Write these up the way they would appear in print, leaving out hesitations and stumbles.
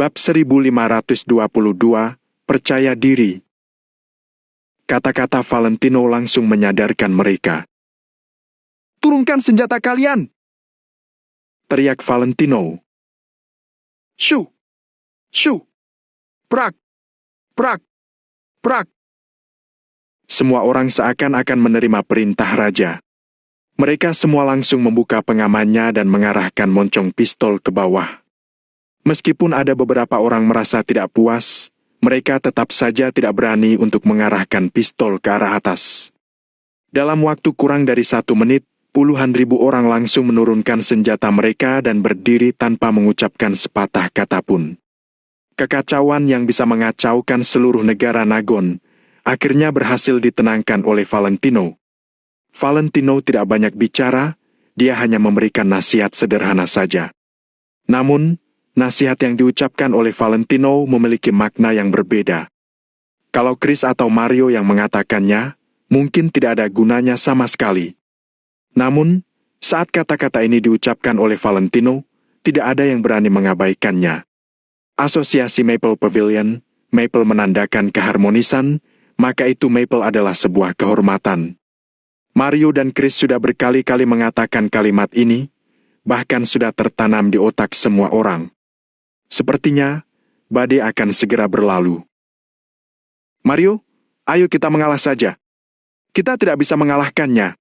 Bab 1522, Percaya Diri. Kata-kata Valentino langsung menyadarkan mereka. "Turunkan senjata kalian!" teriak Valentino. Shu! Shu! Prak! Prak! Prak! Semua orang seakan-akan menerima perintah raja. Mereka semua langsung membuka pengamannya dan mengarahkan moncong pistol ke bawah. Meskipun ada beberapa orang merasa tidak puas, mereka tetap saja tidak berani untuk mengarahkan pistol ke arah atas. Dalam waktu kurang dari 1 menit, puluhan ribu orang langsung menurunkan senjata mereka dan berdiri tanpa mengucapkan sepatah kata pun. Kekacauan yang bisa mengacaukan seluruh negara Nagon akhirnya berhasil ditenangkan oleh Valentino. Valentino tidak banyak bicara, dia hanya memberikan nasihat sederhana saja. Namun, nasihat yang diucapkan oleh Valentino memiliki makna yang berbeda. Kalau Chris atau Mario yang mengatakannya, mungkin tidak ada gunanya sama sekali. Namun, saat kata-kata ini diucapkan oleh Valentino, tidak ada yang berani mengabaikannya. Asosiasi Maple Pavilion, Maple menandakan keharmonisan, maka itu Maple adalah sebuah kehormatan. Mario dan Chris sudah berkali-kali mengatakan kalimat ini, bahkan sudah tertanam di otak semua orang. Sepertinya, badai akan segera berlalu. "Mario, ayo kita mengalah saja. Kita tidak bisa mengalahkannya,"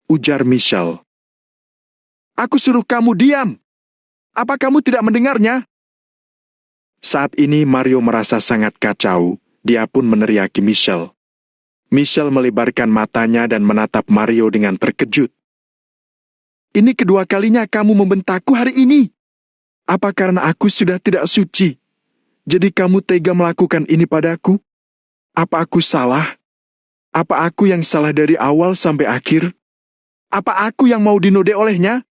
ujar Michelle. "Aku suruh kamu diam. Apa kamu tidak mendengarnya?" Saat ini Mario merasa sangat kacau, dia pun meneriaki Michelle. Michelle melebarkan matanya dan menatap Mario dengan terkejut. "Ini kedua kalinya kamu membentakku hari ini. Apa karena aku sudah tidak suci? Jadi kamu tega melakukan ini padaku? Apa aku salah? Apa aku yang salah dari awal sampai akhir? Apa aku yang mau dinode olehnya?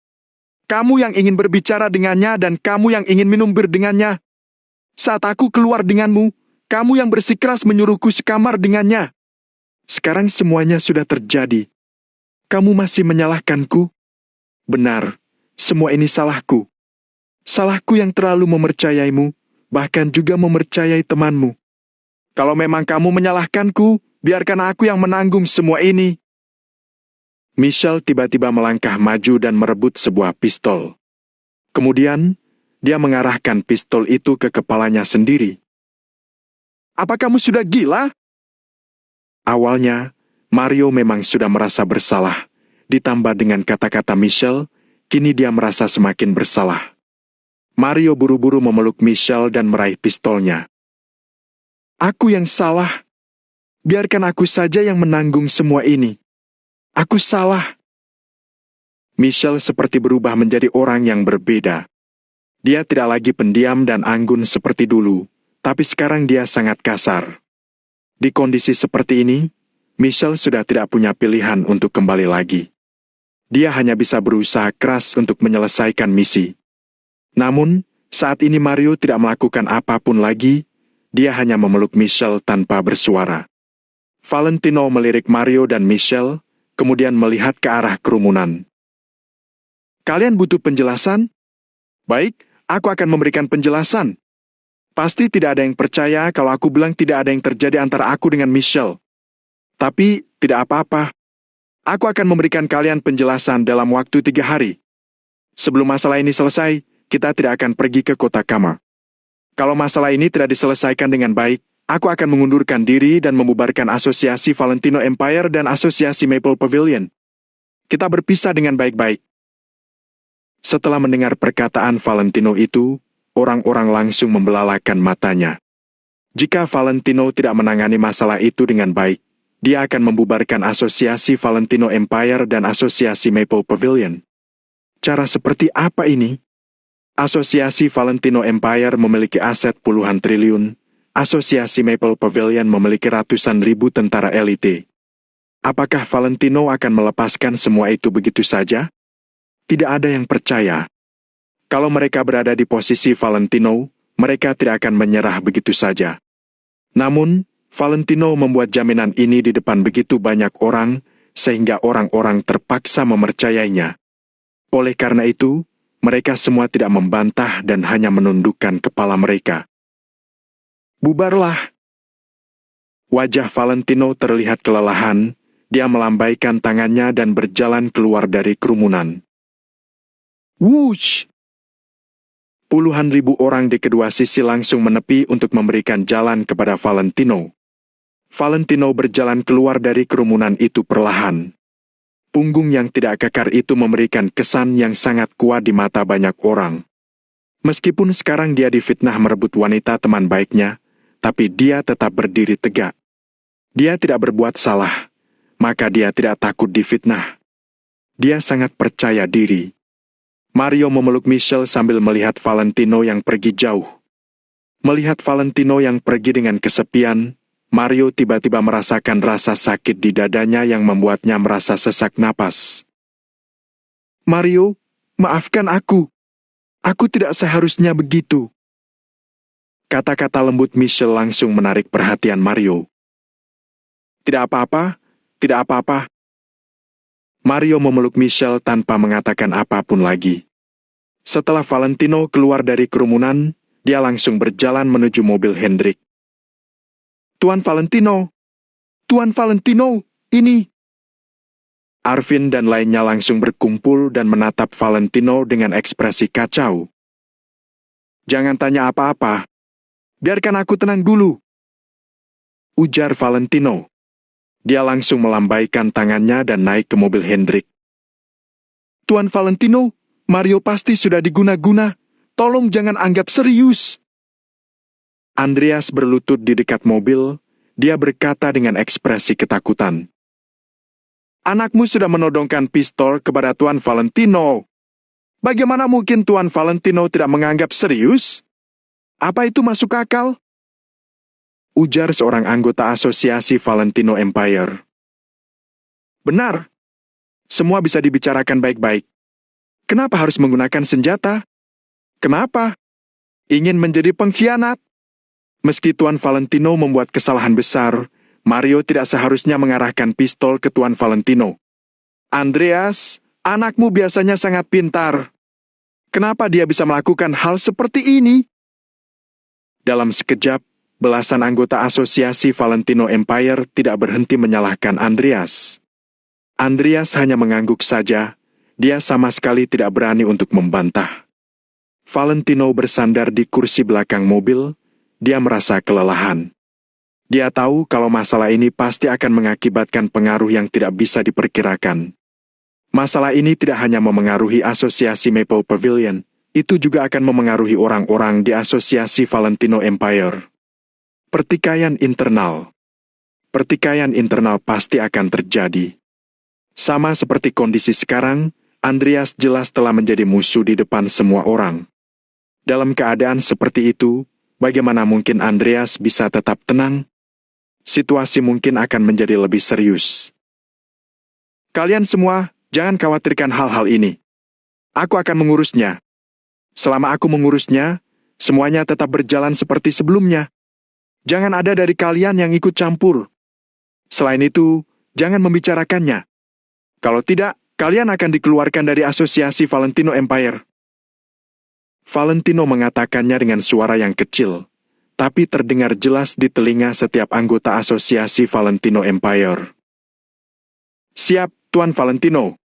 Kamu yang ingin berbicara dengannya dan kamu yang ingin minum bir dengannya. Saat aku keluar denganmu, kamu yang bersikeras menyuruhku sekamar dengannya. Sekarang semuanya sudah terjadi. Kamu masih menyalahkanku? Benar, semua ini salahku. Salahku yang terlalu mempercayaimu, bahkan juga mempercayai temanmu. Kalau memang kamu menyalahkanku, biarkan aku yang menanggung semua ini." Michelle tiba-tiba melangkah maju dan merebut sebuah pistol. Kemudian, dia mengarahkan pistol itu ke kepalanya sendiri. "Apa kamu sudah gila?" Awalnya, Mario memang sudah merasa bersalah. Ditambah dengan kata-kata Michelle, kini dia merasa semakin bersalah. Mario buru-buru memeluk Michelle dan meraih pistolnya. "Aku yang salah. Biarkan aku saja yang menanggung semua ini. Aku salah." Michelle seperti berubah menjadi orang yang berbeda. Dia tidak lagi pendiam dan anggun seperti dulu, tapi sekarang dia sangat kasar. Di kondisi seperti ini, Michelle sudah tidak punya pilihan untuk kembali lagi. Dia hanya bisa berusaha keras untuk menyelesaikan misi. Namun, saat ini Mario tidak melakukan apapun lagi, dia hanya memeluk Michelle tanpa bersuara. Valentino melirik Mario dan Michelle, kemudian melihat ke arah kerumunan. "Kalian butuh penjelasan? Baik, aku akan memberikan penjelasan. Pasti tidak ada yang percaya kalau aku bilang tidak ada yang terjadi antara aku dengan Michelle. Tapi, tidak apa-apa. Aku akan memberikan kalian penjelasan dalam waktu 3 hari. Sebelum masalah ini selesai, kita tidak akan pergi ke kota Kama. Kalau masalah ini tidak diselesaikan dengan baik, aku akan mengundurkan diri dan membubarkan asosiasi Valentino Empire dan asosiasi Maple Pavilion. Kita berpisah dengan baik-baik." Setelah mendengar perkataan Valentino itu, orang-orang langsung membelalakan matanya. Jika Valentino tidak menangani masalah itu dengan baik, dia akan membubarkan asosiasi Valentino Empire dan asosiasi Maple Pavilion. Cara seperti apa ini? Asosiasi Valentino Empire memiliki aset puluhan triliun, asosiasi Maple Pavilion memiliki ratusan ribu tentara elite. Apakah Valentino akan melepaskan semua itu begitu saja? Tidak ada yang percaya. Kalau mereka berada di posisi Valentino, mereka tidak akan menyerah begitu saja. Namun, Valentino membuat jaminan ini di depan begitu banyak orang, sehingga orang-orang terpaksa mempercayainya. Oleh karena itu, mereka semua tidak membantah dan hanya menundukkan kepala mereka. "Bubarlah!" Wajah Valentino terlihat kelelahan, dia melambaikan tangannya dan berjalan keluar dari kerumunan. Wush! Puluhan ribu orang di kedua sisi langsung menepi untuk memberikan jalan kepada Valentino. Valentino berjalan keluar dari kerumunan itu perlahan. Punggung yang tidak kekar itu memberikan kesan yang sangat kuat di mata banyak orang. Meskipun sekarang dia difitnah merebut wanita teman baiknya, tapi dia tetap berdiri tegak. Dia tidak berbuat salah, maka dia tidak takut difitnah. Dia sangat percaya diri. Mario memeluk Michelle sambil melihat Valentino yang pergi jauh. Melihat Valentino yang pergi dengan kesepian, Mario tiba-tiba merasakan rasa sakit di dadanya yang membuatnya merasa sesak napas. "Mario, maafkan aku. Aku tidak seharusnya begitu." Kata-kata lembut Michelle langsung menarik perhatian Mario. "Tidak apa-apa, tidak apa-apa." Mario memeluk Michelle tanpa mengatakan apapun lagi. Setelah Valentino keluar dari kerumunan, dia langsung berjalan menuju mobil Hendrik. "Tuan Valentino! Tuan Valentino, ini!" Arvin dan lainnya langsung berkumpul dan menatap Valentino dengan ekspresi kacau. "Jangan tanya apa-apa. Biarkan aku tenang dulu," ujar Valentino. Dia langsung melambaikan tangannya dan naik ke mobil Hendrik. "Tuan Valentino, Mario pasti sudah diguna-guna. Tolong jangan anggap serius." Andreas berlutut di dekat mobil. Dia berkata dengan ekspresi ketakutan. "Anakmu sudah menodongkan pistol kepada Tuan Valentino. Bagaimana mungkin Tuan Valentino tidak menganggap serius? Apa itu masuk akal?" ujar seorang anggota asosiasi Valentino Empire. "Benar. Semua bisa dibicarakan baik-baik. Kenapa harus menggunakan senjata? Kenapa? Ingin menjadi pengkhianat? Meski Tuan Valentino membuat kesalahan besar, Mario tidak seharusnya mengarahkan pistol ke Tuan Valentino. Andreas, anakmu biasanya sangat pintar. Kenapa dia bisa melakukan hal seperti ini?" Dalam sekejap, belasan anggota asosiasi Valentino Empire tidak berhenti menyalahkan Andreas. Andreas hanya mengangguk saja, dia sama sekali tidak berani untuk membantah. Valentino bersandar di kursi belakang mobil, dia merasa kelelahan. Dia tahu kalau masalah ini pasti akan mengakibatkan pengaruh yang tidak bisa diperkirakan. Masalah ini tidak hanya memengaruhi asosiasi Maple Pavilion, itu juga akan memengaruhi orang-orang di asosiasi Valentino Empire. Pertikaian internal. Pertikaian internal pasti akan terjadi. Sama seperti kondisi sekarang, Andreas jelas telah menjadi musuh di depan semua orang. Dalam keadaan seperti itu, bagaimana mungkin Andreas bisa tetap tenang? Situasi mungkin akan menjadi lebih serius. "Kalian semua, jangan khawatirkan hal-hal ini. Aku akan mengurusnya. Selama aku mengurusnya, semuanya tetap berjalan seperti sebelumnya. Jangan ada dari kalian yang ikut campur. Selain itu, jangan membicarakannya. Kalau tidak, kalian akan dikeluarkan dari asosiasi Valentino Empire." Valentino mengatakannya dengan suara yang kecil, tapi terdengar jelas di telinga setiap anggota asosiasi Valentino Empire. "Siap, Tuan Valentino."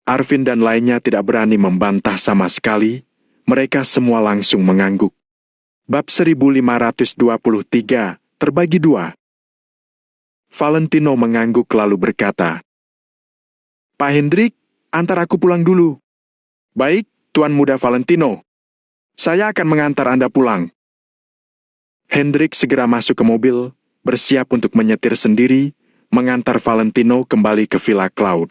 Arvin dan lainnya tidak berani membantah sama sekali, mereka semua langsung mengangguk. Bab 1523, terbagi dua. Valentino mengangguk lalu berkata, "Pak Hendrik, antar aku pulang dulu." "Baik, Tuan Muda Valentino. Saya akan mengantar Anda pulang." Hendrik segera masuk ke mobil, bersiap untuk menyetir sendiri, mengantar Valentino kembali ke Villa Cloud.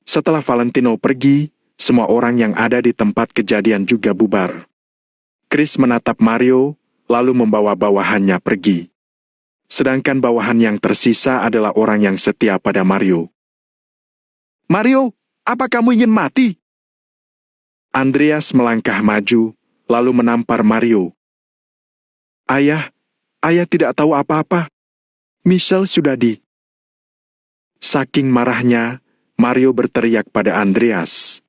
Setelah Valentino pergi, semua orang yang ada di tempat kejadian juga bubar. Chris menatap Mario, lalu membawa bawahannya pergi. Sedangkan bawahan yang tersisa adalah orang yang setia pada Mario. "Mario, apa kamu ingin mati?" Andreas melangkah maju, lalu menampar Mario. Ayah tidak tahu apa-apa. Michelle sudah di..." Saking marahnya, Mario berteriak pada Andreas.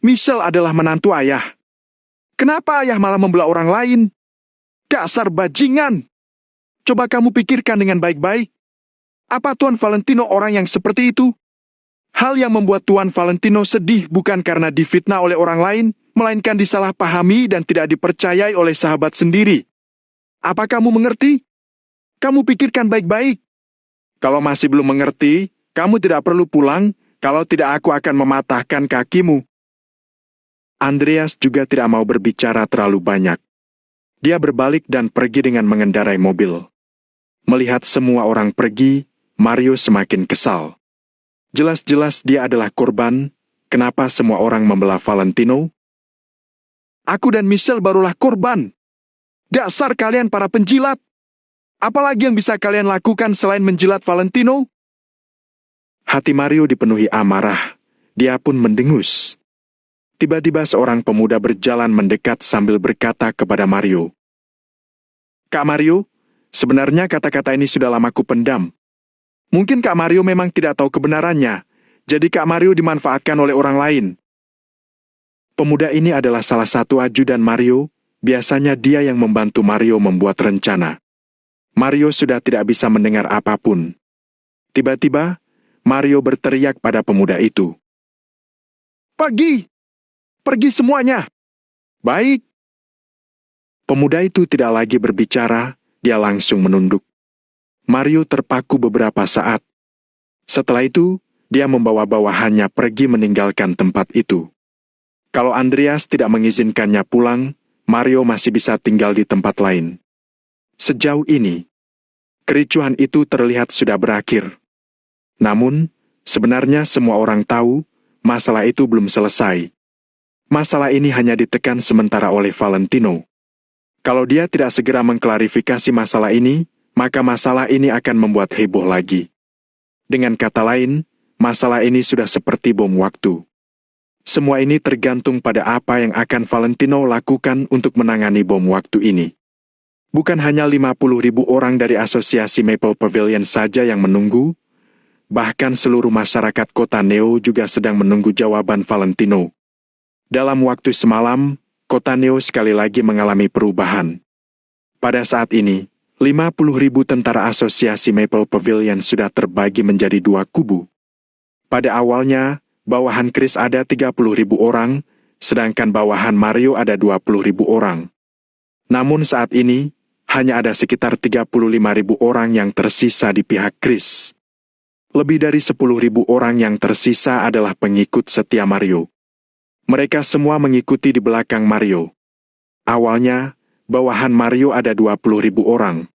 Michelle adalah menantu ayah. Kenapa ayah malah membelah orang lain? Dasar bajingan! Coba kamu pikirkan dengan baik-baik. Apa Tuan Valentino orang yang seperti itu? Hal yang membuat Tuan Valentino sedih bukan karena difitnah oleh orang lain, melainkan disalahpahami dan tidak dipercayai oleh sahabat sendiri. Apa kamu mengerti? Kamu pikirkan baik-baik. Kalau masih belum mengerti, kamu tidak perlu pulang, kalau tidak aku akan mematahkan kakimu. Andreas juga tidak mau berbicara terlalu banyak. Dia berbalik dan pergi dengan mengendarai mobil. Melihat semua orang pergi, Mario semakin kesal. Jelas-jelas dia adalah korban, kenapa semua orang membelah Valentino? Aku dan Michelle barulah korban. Dasar kalian para penjilat. Apalagi yang bisa kalian lakukan selain menjilat Valentino? Hati Mario dipenuhi amarah. Dia pun mendengus. Tiba-tiba seorang pemuda berjalan mendekat sambil berkata kepada Mario. Kak Mario, sebenarnya kata-kata ini sudah lama ku pendam. Mungkin Kak Mario memang tidak tahu kebenarannya, jadi Kak Mario dimanfaatkan oleh orang lain. Pemuda ini adalah salah satu ajudan Mario, biasanya dia yang membantu Mario membuat rencana. Mario sudah tidak bisa mendengar apapun. Tiba-tiba, Mario berteriak pada pemuda itu. Pergi! Pergi semuanya! Baik! Pemuda itu tidak lagi berbicara, dia langsung menunduk. Mario terpaku beberapa saat. Setelah itu, dia membawa bawahannya pergi meninggalkan tempat itu. Kalau Andreas tidak mengizinkannya pulang, Mario masih bisa tinggal di tempat lain. Sejauh ini, kericuhan itu terlihat sudah berakhir. Namun, sebenarnya semua orang tahu, masalah itu belum selesai. Masalah ini hanya ditekan sementara oleh Valentino. Kalau dia tidak segera mengklarifikasi masalah ini, maka masalah ini akan membuat heboh lagi. Dengan kata lain, masalah ini sudah seperti bom waktu. Semua ini tergantung pada apa yang akan Valentino lakukan untuk menangani bom waktu ini. Bukan hanya 50.000 orang dari Asosiasi Maple Pavilion saja yang menunggu, bahkan seluruh masyarakat kota Neo juga sedang menunggu jawaban Valentino. Dalam waktu semalam, kota Neo sekali lagi mengalami perubahan. Pada saat ini, 50.000 tentara Asosiasi Maple Pavilion sudah terbagi menjadi dua kubu. Pada awalnya, bawahan Chris ada 30.000 orang, sedangkan bawahan Mario ada 20.000 orang. Namun saat ini, hanya ada sekitar 35.000 orang yang tersisa di pihak Chris. Lebih dari 10.000 orang yang tersisa adalah pengikut setia Mario. Mereka semua mengikuti di belakang Mario. Awalnya, bawahan Mario ada 20.000 orang.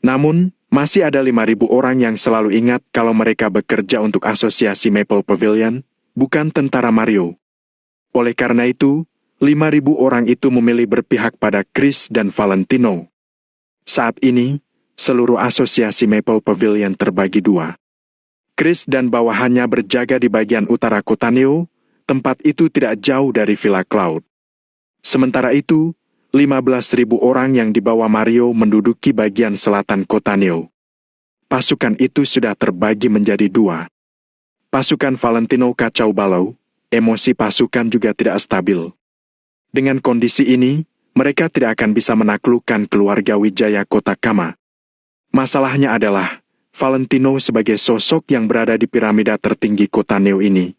Namun, masih ada 5.000 orang yang selalu ingat kalau mereka bekerja untuk Asosiasi Maple Pavilion, bukan tentara Mario. Oleh karena itu, 5.000 orang itu memilih berpihak pada Chris dan Valentino. Saat ini, seluruh Asosiasi Maple Pavilion terbagi dua. Chris dan bawahannya berjaga di bagian utara kota Neo, tempat itu tidak jauh dari Villa Cloud. Sementara itu, 15.000 orang yang dibawa Mario menduduki bagian selatan kota Neo. Pasukan itu sudah terbagi menjadi dua. Pasukan Valentino kacau balau, emosi pasukan juga tidak stabil. Dengan kondisi ini, mereka tidak akan bisa menaklukkan keluarga Wijaya Kota Kama. Masalahnya adalah, Valentino sebagai sosok yang berada di piramida tertinggi kota Neo ini,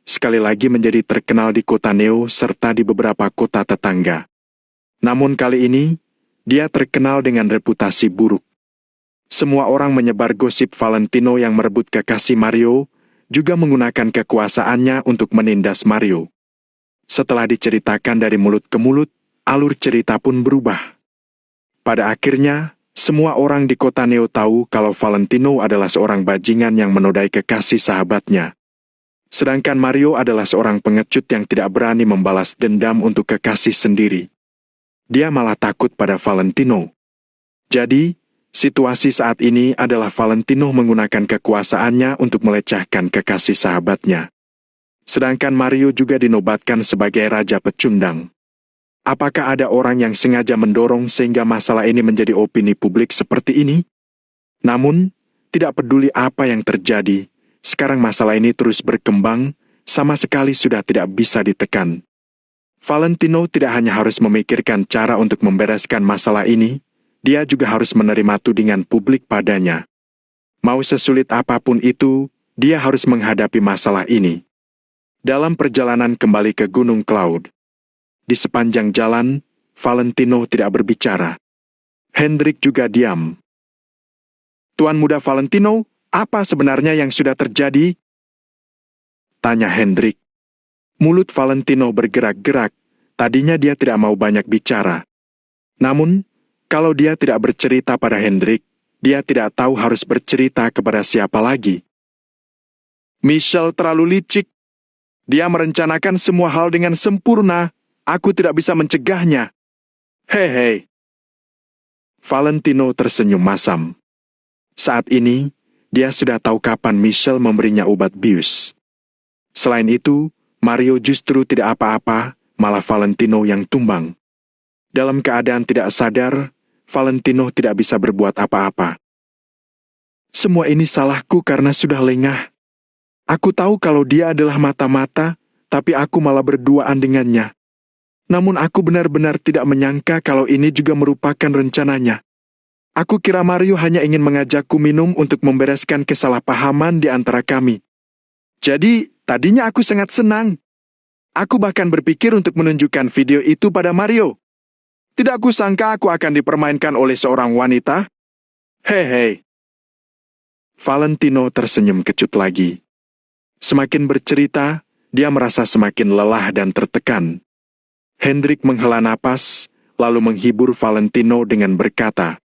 sekali lagi menjadi terkenal di kota Neo serta di beberapa kota tetangga. Namun kali ini, dia terkenal dengan reputasi buruk. Semua orang menyebar gosip Valentino yang merebut kekasih Mario, juga menggunakan kekuasaannya untuk menindas Mario. Setelah diceritakan dari mulut ke mulut, alur cerita pun berubah. Pada akhirnya, semua orang di kota Neo tahu kalau Valentino adalah seorang bajingan yang menodai kekasih sahabatnya. Sedangkan Mario adalah seorang pengecut yang tidak berani membalas dendam untuk kekasih sendiri. Dia malah takut pada Valentino. Jadi, situasi saat ini adalah Valentino menggunakan kekuasaannya untuk melecehkan kekasih sahabatnya. Sedangkan Mario juga dinobatkan sebagai Raja Pecundang. Apakah ada orang yang sengaja mendorong sehingga masalah ini menjadi opini publik seperti ini? Namun, tidak peduli apa yang terjadi, sekarang masalah ini terus berkembang, sama sekali sudah tidak bisa ditekan. Valentino tidak hanya harus memikirkan cara untuk membereskan masalah ini, dia juga harus menerima tudingan publik padanya. Mau sesulit apapun itu, dia harus menghadapi masalah ini. Dalam perjalanan kembali ke Gunung Cloud, di sepanjang jalan, Valentino tidak berbicara. Hendrik juga diam. Tuan Muda Valentino, apa sebenarnya yang sudah terjadi? Tanya Hendrik. Mulut Valentino bergerak-gerak, tadinya dia tidak mau banyak bicara. Namun, kalau dia tidak bercerita pada Hendrik, dia tidak tahu harus bercerita kepada siapa lagi. Michel terlalu licik. Dia merencanakan semua hal dengan sempurna. Aku tidak bisa mencegahnya. Hei. Valentino tersenyum masam. Saat ini, dia sudah tahu kapan Michel memberinya obat bius. Selain itu, Mario justru tidak apa-apa, malah Valentino yang tumbang. Dalam keadaan tidak sadar, Valentino tidak bisa berbuat apa-apa. Semua ini salahku karena sudah lengah. Aku tahu kalau dia adalah mata-mata, tapi aku malah berduaan dengannya. Namun aku benar-benar tidak menyangka kalau ini juga merupakan rencananya. Aku kira Mario hanya ingin mengajakku minum untuk membereskan kesalahpahaman di antara kami. Jadi, tadinya aku sangat senang. Aku bahkan berpikir untuk menunjukkan video itu pada Mario. Tidak kusangka aku akan dipermainkan oleh seorang wanita. Hei. Valentino tersenyum kecut lagi. Semakin bercerita, dia merasa semakin lelah dan tertekan. Hendrik menghela napas, lalu menghibur Valentino dengan berkata,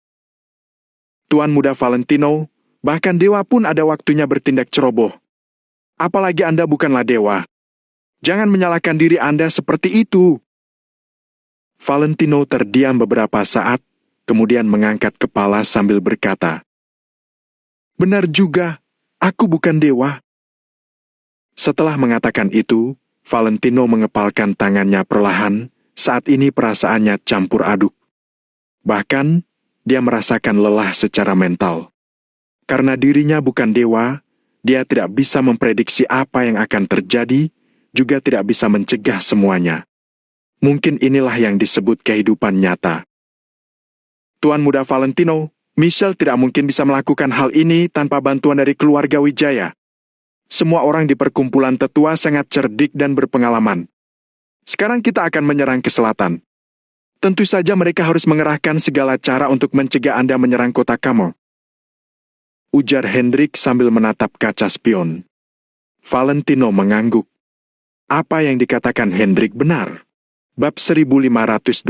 Tuan Muda Valentino, bahkan dewa pun ada waktunya bertindak ceroboh. Apalagi Anda bukanlah dewa. Jangan menyalahkan diri Anda seperti itu. Valentino terdiam beberapa saat, kemudian mengangkat kepala sambil berkata, Benar juga, aku bukan dewa. Setelah mengatakan itu, Valentino mengepalkan tangannya perlahan, saat ini perasaannya campur aduk. Bahkan, dia merasakan lelah secara mental. Karena dirinya bukan dewa, dia tidak bisa memprediksi apa yang akan terjadi, juga tidak bisa mencegah semuanya. Mungkin inilah yang disebut kehidupan nyata. Tuan Muda Valentino, Michel tidak mungkin bisa melakukan hal ini tanpa bantuan dari keluarga Wijaya. Semua orang di perkumpulan tetua sangat cerdik dan berpengalaman. Sekarang kita akan menyerang ke selatan. Tentu saja mereka harus mengerahkan segala cara untuk mencegah Anda menyerang kota Kamo. Ujar Hendrik sambil menatap kaca spion. Valentino mengangguk. Apa yang dikatakan Hendrik benar. Bab 1524,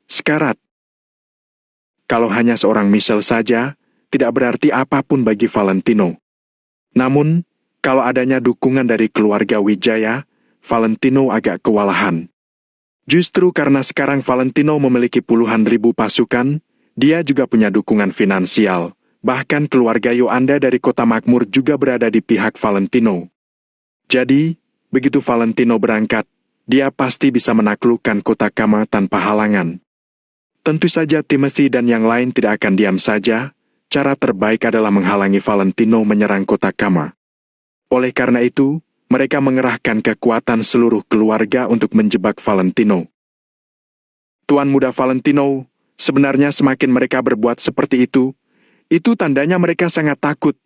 Sekarat. Kalau hanya seorang Michel saja, tidak berarti apapun bagi Valentino. Namun, kalau adanya dukungan dari keluarga Wijaya, Valentino agak kewalahan. Justru karena sekarang Valentino memiliki puluhan ribu pasukan, dia juga punya dukungan finansial. Bahkan keluarga Yoanda dari kota makmur juga berada di pihak Valentino. Jadi, begitu Valentino berangkat, dia pasti bisa menaklukkan kota Kama tanpa halangan. Tentu saja Timothy dan yang lain tidak akan diam saja, cara terbaik adalah menghalangi Valentino menyerang kota Kama. Oleh karena itu, mereka mengerahkan kekuatan seluruh keluarga untuk menjebak Valentino. Tuan Muda Valentino, sebenarnya semakin mereka berbuat seperti itu tandanya mereka sangat takut.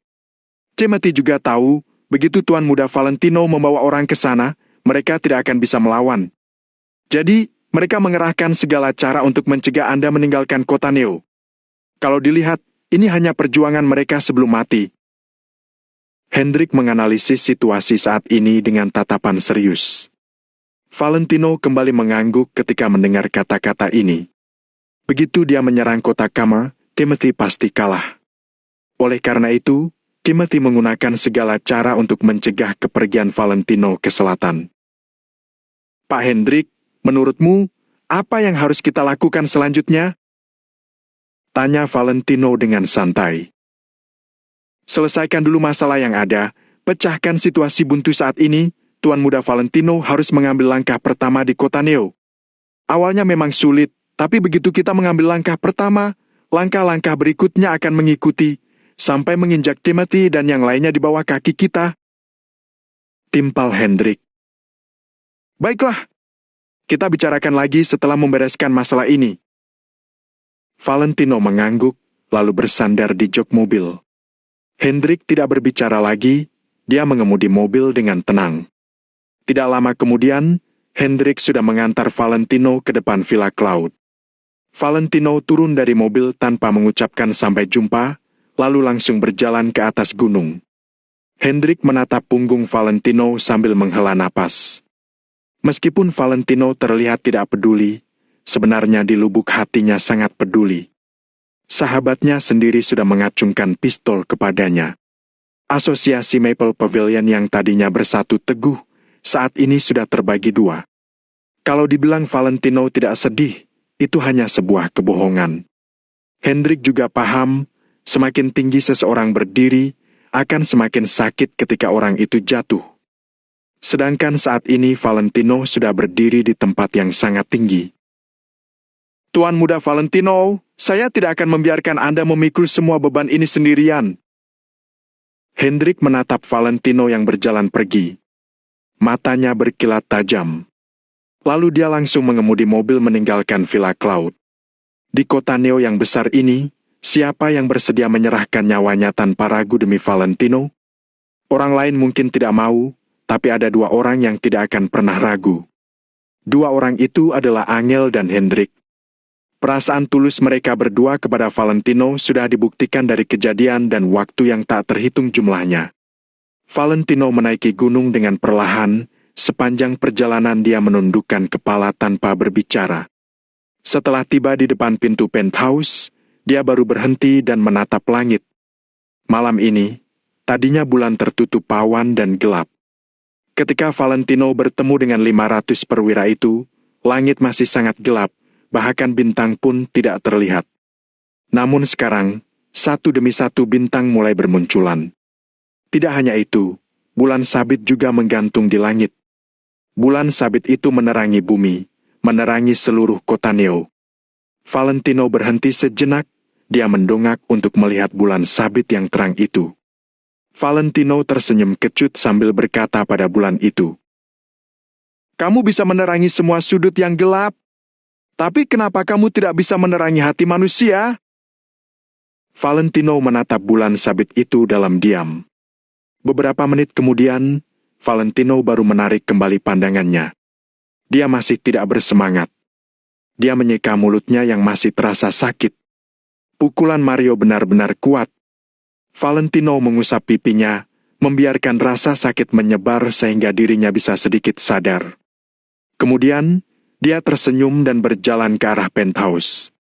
Timothy juga tahu, begitu Tuan Muda Valentino membawa orang ke sana, mereka tidak akan bisa melawan. Jadi, mereka mengerahkan segala cara untuk mencegah Anda meninggalkan kota Neo. Kalau dilihat, ini hanya perjuangan mereka sebelum mati. Hendrik menganalisis situasi saat ini dengan tatapan serius. Valentino kembali mengangguk ketika mendengar kata-kata ini. Begitu dia menyerang kota Kama, Timothy pasti kalah. Oleh karena itu, Timothy menggunakan segala cara untuk mencegah kepergian Valentino ke selatan. Pak Hendrik, menurutmu, apa yang harus kita lakukan selanjutnya? Tanya Valentino dengan santai. Selesaikan dulu masalah yang ada, pecahkan situasi buntu saat ini, Tuan Muda Valentino harus mengambil langkah pertama di kota Neo. Awalnya memang sulit, tapi begitu kita mengambil langkah pertama, langkah-langkah berikutnya akan mengikuti, sampai menginjak Timothy dan yang lainnya di bawah kaki kita. timpal Hendrik. Baiklah, kita bicarakan lagi setelah membereskan masalah ini. Valentino mengangguk, lalu bersandar di jok mobil. Hendrik tidak berbicara lagi, dia mengemudi mobil dengan tenang. Tidak lama kemudian, Hendrik sudah mengantar Valentino ke depan Villa Cloud. Valentino turun dari mobil tanpa mengucapkan sampai jumpa, lalu langsung berjalan ke atas gunung. Hendrik menatap punggung Valentino sambil menghela napas. Meskipun Valentino terlihat tidak peduli, sebenarnya di lubuk hatinya sangat peduli. Sahabatnya sendiri sudah mengacungkan pistol kepadanya. Asosiasi Maple Pavilion yang tadinya bersatu teguh, saat ini sudah terbagi dua. Kalau dibilang Valentino tidak sedih, itu hanya sebuah kebohongan. Hendrik juga paham, semakin tinggi seseorang berdiri, akan semakin sakit ketika orang itu jatuh. Sedangkan saat ini Valentino sudah berdiri di tempat yang sangat tinggi. Tuan Muda Valentino, saya tidak akan membiarkan Anda memikul semua beban ini sendirian. Hendrik menatap Valentino yang berjalan pergi. Matanya berkilat tajam. Lalu dia langsung mengemudi mobil meninggalkan Villa Cloud. Di kota Neo yang besar ini, siapa yang bersedia menyerahkan nyawanya tanpa ragu demi Valentino? Orang lain mungkin tidak mau, tapi ada dua orang yang tidak akan pernah ragu. Dua orang itu adalah Angel dan Hendrik. Perasaan tulus mereka berdua kepada Valentino sudah dibuktikan dari kejadian dan waktu yang tak terhitung jumlahnya. Valentino menaiki gunung dengan perlahan, sepanjang perjalanan dia menundukkan kepala tanpa berbicara. Setelah tiba di depan pintu penthouse, dia baru berhenti dan menatap langit. Malam ini, tadinya bulan tertutup awan dan gelap. Ketika Valentino bertemu dengan 500 perwira itu, langit masih sangat gelap. Bahkan bintang pun tidak terlihat. Namun sekarang, satu demi satu bintang mulai bermunculan. Tidak hanya itu, bulan sabit juga menggantung di langit. Bulan sabit itu menerangi bumi, menerangi seluruh kota Neo. Valentino berhenti sejenak, dia mendongak untuk melihat bulan sabit yang terang itu. Valentino tersenyum kecut sambil berkata pada bulan itu, "Kamu bisa menerangi semua sudut yang gelap. Tapi kenapa kamu tidak bisa menerangi hati manusia?" Valentino menatap bulan sabit itu dalam diam. Beberapa menit kemudian, Valentino baru menarik kembali pandangannya. Dia masih tidak bersemangat. Dia menyeka mulutnya yang masih terasa sakit. Pukulan Mario benar-benar kuat. Valentino mengusap pipinya, membiarkan rasa sakit menyebar sehingga dirinya bisa sedikit sadar. Kemudian, dia tersenyum dan berjalan ke arah penthouse.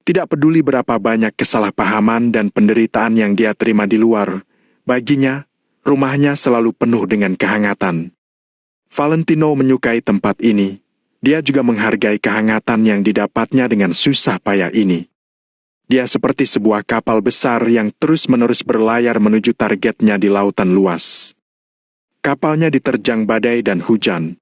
Tidak peduli berapa banyak kesalahpahaman dan penderitaan yang dia terima di luar, baginya, rumahnya selalu penuh dengan kehangatan. Valentino menyukai tempat ini. Dia juga menghargai kehangatan yang didapatnya dengan susah payah ini. Dia seperti sebuah kapal besar yang terus-menerus berlayar menuju targetnya di lautan luas. Kapalnya diterjang badai dan hujan.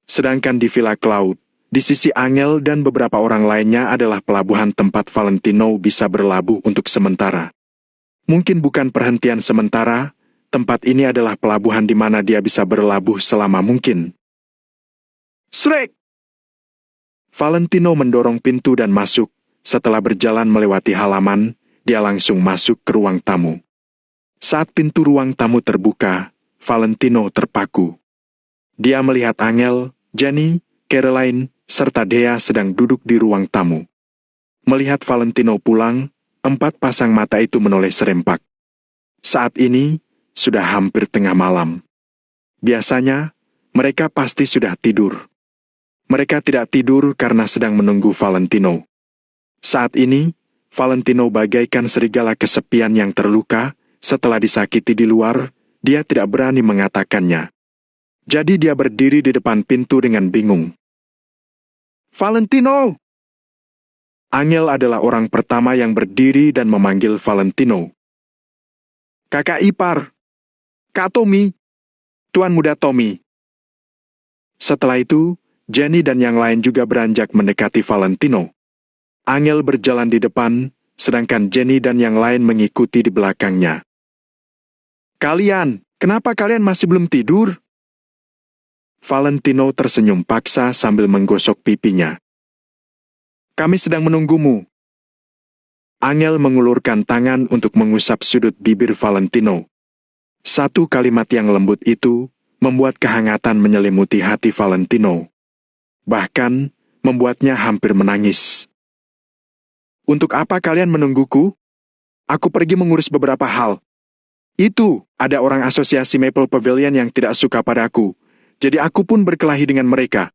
Sedangkan di Villa Cloud, di sisi Angel dan beberapa orang lainnya adalah pelabuhan tempat Valentino bisa berlabuh untuk sementara. Mungkin bukan perhentian sementara, tempat ini adalah pelabuhan di mana dia bisa berlabuh selama mungkin. Shrek! Valentino mendorong pintu dan masuk. Setelah berjalan melewati halaman, dia langsung masuk ke ruang tamu. Saat pintu ruang tamu terbuka, Valentino terpaku. Dia melihat Angel, Jenny, Caroline, serta Dea sedang duduk di ruang tamu. Melihat Valentino pulang, 4 pasang mata itu menoleh serempak. Saat ini, sudah hampir tengah malam. Biasanya, mereka pasti sudah tidur. Mereka tidak tidur karena sedang menunggu Valentino. Saat ini, Valentino bagaikan serigala kesepian yang terluka, setelah disakiti di luar, dia tidak berani mengatakannya. Jadi dia berdiri di depan pintu dengan bingung. "Valentino!" Angel adalah orang pertama yang berdiri dan memanggil Valentino. "Kakak ipar, Kak Tommy, Tuan Muda Tommy." Setelah itu, Jenny dan yang lain juga beranjak mendekati Valentino. Angel berjalan di depan, sedangkan Jenny dan yang lain mengikuti di belakangnya. "Kalian, kenapa kalian masih belum tidur?" Valentino tersenyum paksa sambil menggosok pipinya. Kami sedang menunggumu. Angel mengulurkan tangan untuk mengusap sudut bibir Valentino. Satu kalimat yang lembut itu membuat kehangatan menyelimuti hati Valentino. Bahkan, membuatnya hampir menangis. Untuk apa kalian menungguku? Aku pergi mengurus beberapa hal. Itu, ada orang asosiasi Maple Pavilion yang tidak suka padaku. Jadi aku pun berkelahi dengan mereka.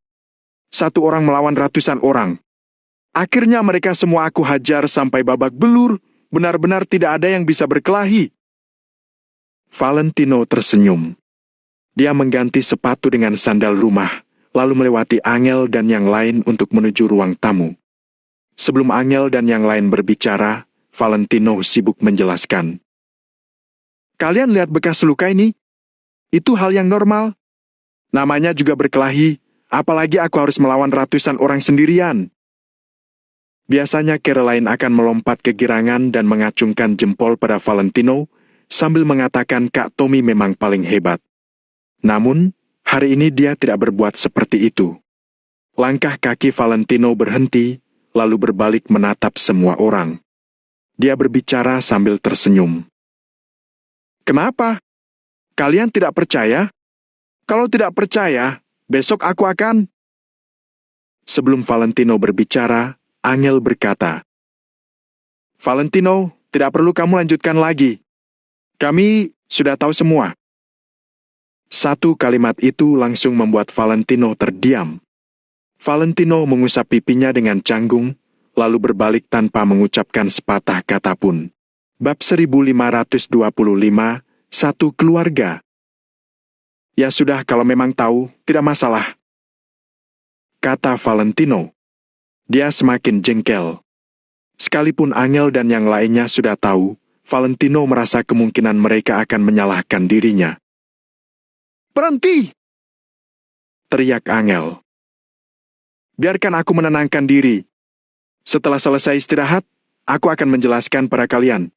Satu orang melawan ratusan orang. Akhirnya mereka semua aku hajar sampai babak belur. Benar-benar tidak ada yang bisa berkelahi. Valentino tersenyum. Dia mengganti sepatu dengan sandal rumah, lalu melewati Angel dan yang lain untuk menuju ruang tamu. Sebelum Angel dan yang lain berbicara, Valentino sibuk menjelaskan. Kalian lihat bekas luka ini? Itu hal yang normal. Namanya juga berkelahi, apalagi aku harus melawan ratusan orang sendirian. Biasanya Caroline akan melompat kegirangan dan mengacungkan jempol pada Valentino, sambil mengatakan Kak Tommy memang paling hebat. Namun, hari ini dia tidak berbuat seperti itu. Langkah kaki Valentino berhenti, lalu berbalik menatap semua orang. Dia berbicara sambil tersenyum. Kenapa? Kalian tidak percaya? Kalau tidak percaya, besok aku akan... Sebelum Valentino berbicara, Angel berkata, Valentino, tidak perlu kamu lanjutkan lagi. Kami sudah tahu semua. Satu kalimat itu langsung membuat Valentino terdiam. Valentino mengusap pipinya dengan canggung, lalu berbalik tanpa mengucapkan sepatah kata pun. Bab 1525, Satu Keluarga. Ya sudah, kalau memang tahu, tidak masalah. Kata Valentino. Dia semakin jengkel. Sekalipun Angel dan yang lainnya sudah tahu, Valentino merasa kemungkinan mereka akan menyalahkan dirinya. Berhenti! Teriak Angel. Biarkan aku menenangkan diri. Setelah selesai istirahat, aku akan menjelaskan pada kalian.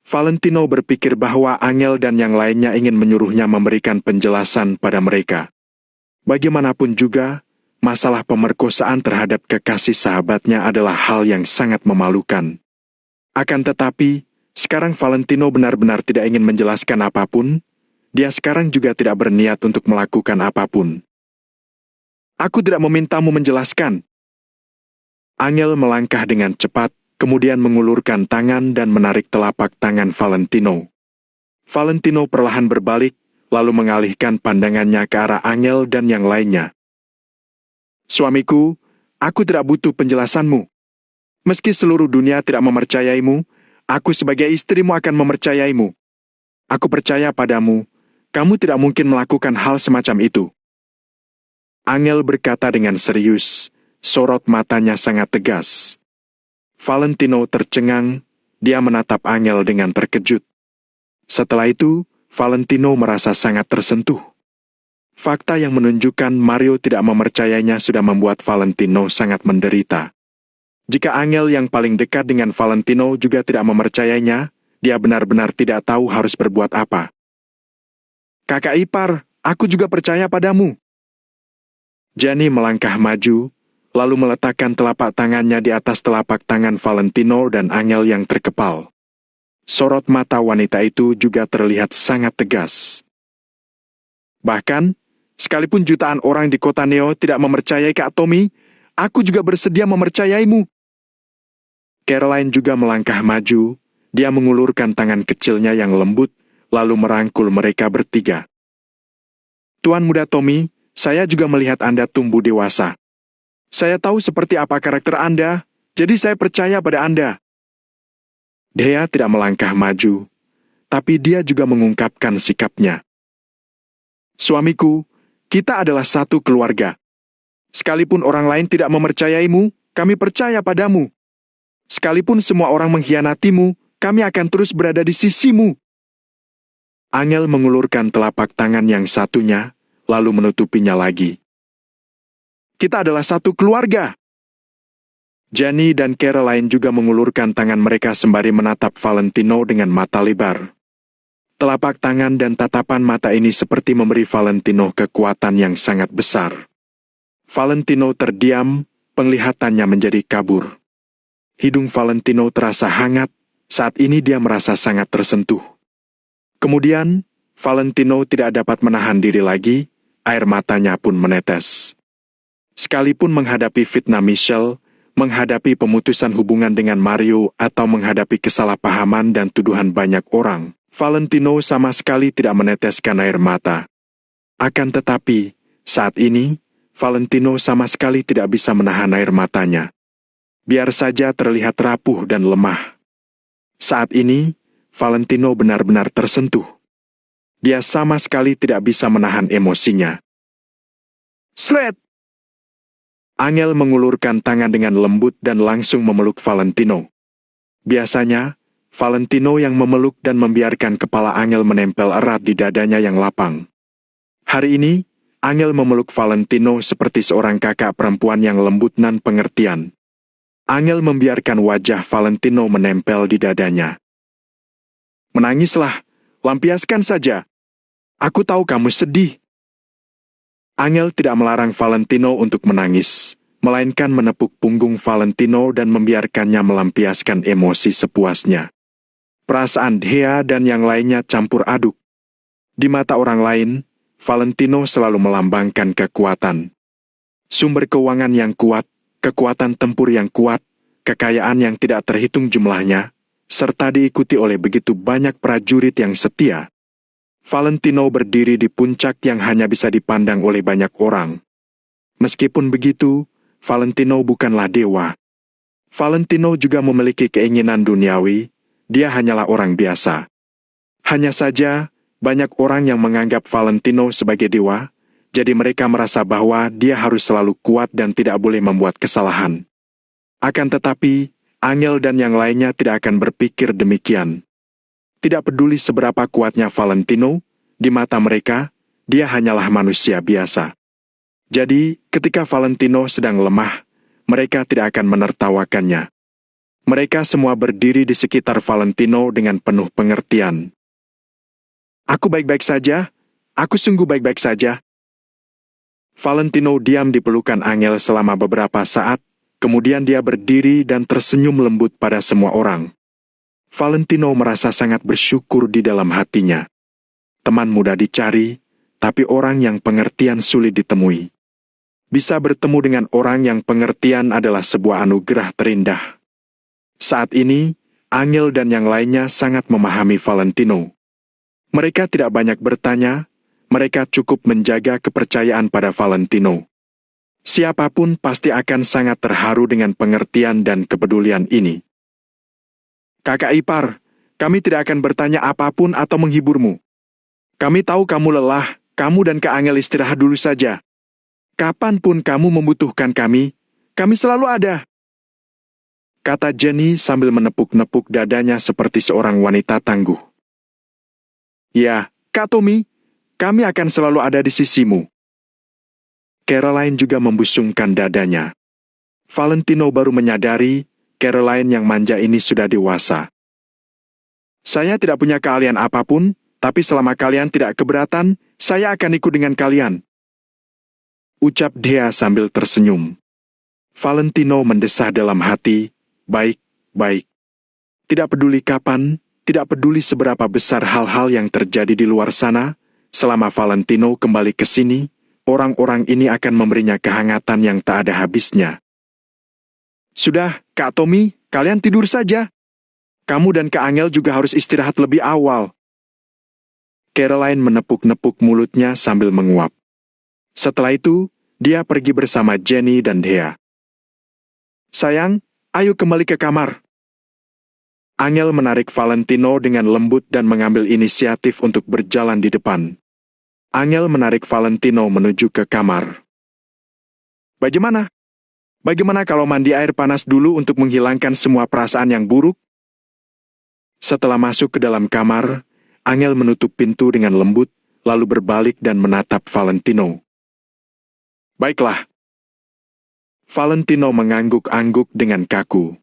Valentino berpikir bahwa Angel dan yang lainnya ingin menyuruhnya memberikan penjelasan pada mereka. Bagaimanapun juga, masalah pemerkosaan terhadap kekasih sahabatnya adalah hal yang sangat memalukan. Akan tetapi, sekarang Valentino benar-benar tidak ingin menjelaskan apapun. Dia sekarang juga tidak berniat untuk melakukan apapun. Aku tidak memintamu menjelaskan. Angel melangkah dengan cepat, kemudian mengulurkan tangan dan menarik telapak tangan Valentino. Valentino perlahan berbalik, lalu mengalihkan pandangannya ke arah Angel dan yang lainnya. Suamiku, aku tidak butuh penjelasanmu. Meski seluruh dunia tidak mempercayaimu, aku sebagai istrimu akan mempercayaimu. Aku percaya padamu, kamu tidak mungkin melakukan hal semacam itu. Angel berkata dengan serius, sorot matanya sangat tegas. Valentino tercengang, dia menatap Angel dengan terkejut. Setelah itu, Valentino merasa sangat tersentuh. Fakta yang menunjukkan Mario tidak mempercayainya sudah membuat Valentino sangat menderita. Jika Angel yang paling dekat dengan Valentino juga tidak mempercayainya, dia benar-benar tidak tahu harus berbuat apa. Kakak ipar, aku juga percaya padamu. Gianni melangkah maju, lalu meletakkan telapak tangannya di atas telapak tangan Valentino dan Angel yang terkepal. Sorot mata wanita itu juga terlihat sangat tegas. Bahkan, sekalipun jutaan orang di kota Neo tidak mempercayai Kak Tommy, aku juga bersedia mempercayaimu. Caroline juga melangkah maju, dia mengulurkan tangan kecilnya yang lembut, lalu merangkul mereka bertiga. Tuan muda Tommy, saya juga melihat Anda tumbuh dewasa. Saya tahu seperti apa karakter Anda, jadi saya percaya pada Anda. Dia tidak melangkah maju, tapi dia juga mengungkapkan sikapnya. Suamiku, kita adalah satu keluarga. Sekalipun orang lain tidak mempercayaimu, kami percaya padamu. Sekalipun semua orang mengkhianatimu, kami akan terus berada di sisimu. Angel mengulurkan telapak tangan yang satunya, lalu menutupinya lagi. Kita adalah satu keluarga. Gianni dan Caroline juga mengulurkan tangan mereka sembari menatap Valentino dengan mata lebar. Telapak tangan dan tatapan mata ini seperti memberi Valentino kekuatan yang sangat besar. Valentino terdiam, penglihatannya menjadi kabur. Hidung Valentino terasa hangat, saat ini dia merasa sangat tersentuh. Kemudian, Valentino tidak dapat menahan diri lagi, air matanya pun menetes. Sekalipun menghadapi fitnah Michelle, menghadapi pemutusan hubungan dengan Mario atau menghadapi kesalahpahaman dan tuduhan banyak orang, Valentino sama sekali tidak meneteskan air mata. Akan tetapi, saat ini, Valentino sama sekali tidak bisa menahan air matanya. Biar saja terlihat rapuh dan lemah. Saat ini, Valentino benar-benar tersentuh. Dia sama sekali tidak bisa menahan emosinya. Sret! Angel mengulurkan tangan dengan lembut dan langsung memeluk Valentino. Biasanya, Valentino yang memeluk dan membiarkan kepala Angel menempel erat di dadanya yang lapang. Hari ini, Angel memeluk Valentino seperti seorang kakak perempuan yang lembut dan pengertian. Angel membiarkan wajah Valentino menempel di dadanya. Menangislah, lampiaskan saja. Aku tahu kamu sedih. Angel tidak melarang Valentino untuk menangis, melainkan menepuk punggung Valentino dan membiarkannya melampiaskan emosi sepuasnya. Perasaan Dhea dan yang lainnya campur aduk. Di mata orang lain, Valentino selalu melambangkan kekuatan. Sumber keuangan yang kuat, kekuatan tempur yang kuat, kekayaan yang tidak terhitung jumlahnya, serta diikuti oleh begitu banyak prajurit yang setia. Valentino berdiri di puncak yang hanya bisa dipandang oleh banyak orang. Meskipun begitu, Valentino bukanlah dewa. Valentino juga memiliki keinginan duniawi, dia hanyalah orang biasa. Hanya saja, banyak orang yang menganggap Valentino sebagai dewa, jadi mereka merasa bahwa dia harus selalu kuat dan tidak boleh membuat kesalahan. Akan tetapi, Angel dan yang lainnya tidak akan berpikir demikian. Tidak peduli seberapa kuatnya Valentino, di mata mereka, dia hanyalah manusia biasa. Jadi, ketika Valentino sedang lemah, mereka tidak akan menertawakannya. Mereka semua berdiri di sekitar Valentino dengan penuh pengertian. Aku baik-baik saja, aku sungguh baik-baik saja. Valentino diam di pelukan Angel selama beberapa saat, kemudian dia berdiri dan tersenyum lembut pada semua orang. Valentino merasa sangat bersyukur di dalam hatinya. Teman mudah dicari, tapi orang yang pengertian sulit ditemui. Bisa bertemu dengan orang yang pengertian adalah sebuah anugerah terindah. Saat ini, Angel dan yang lainnya sangat memahami Valentino. Mereka tidak banyak bertanya, mereka cukup menjaga kepercayaan pada Valentino. Siapapun pasti akan sangat terharu dengan pengertian dan kepedulian ini. Kakak ipar, kami tidak akan bertanya apapun atau menghiburmu. Kami tahu kamu lelah, kamu dan Kak Angel istirahat dulu saja. Kapanpun kamu membutuhkan kami selalu ada. Kata Jenny sambil menepuk-nepuk dadanya seperti seorang wanita tangguh. Ya, Kak Tommy, kami akan selalu ada di sisimu. Caroline juga membusungkan dadanya. Valentino baru menyadari, Caroline yang manja ini sudah dewasa. Saya tidak punya keahlian apapun, tapi selama kalian tidak keberatan, saya akan ikut dengan kalian. Ucap Dhea sambil tersenyum. Valentino mendesah dalam hati, baik, baik. Tidak peduli kapan, tidak peduli seberapa besar hal-hal yang terjadi di luar sana, selama Valentino kembali ke sini, orang-orang ini akan memberinya kehangatan yang tak ada habisnya. Sudah, Kak Tommy, kalian tidur saja. Kamu dan Kak Angel juga harus istirahat lebih awal. Caroline menepuk-nepuk mulutnya sambil menguap. Setelah itu, dia pergi bersama Jenny dan Dhea. Sayang, ayo kembali ke kamar. Angel menarik Valentino dengan lembut dan mengambil inisiatif untuk berjalan di depan. Angel menarik Valentino menuju ke kamar. Bagaimana? Bagaimana kalau mandi air panas dulu untuk menghilangkan semua perasaan yang buruk? Setelah masuk ke dalam kamar, Angel menutup pintu dengan lembut, lalu berbalik dan menatap Valentino. Baiklah. Valentino mengangguk-angguk dengan kaku.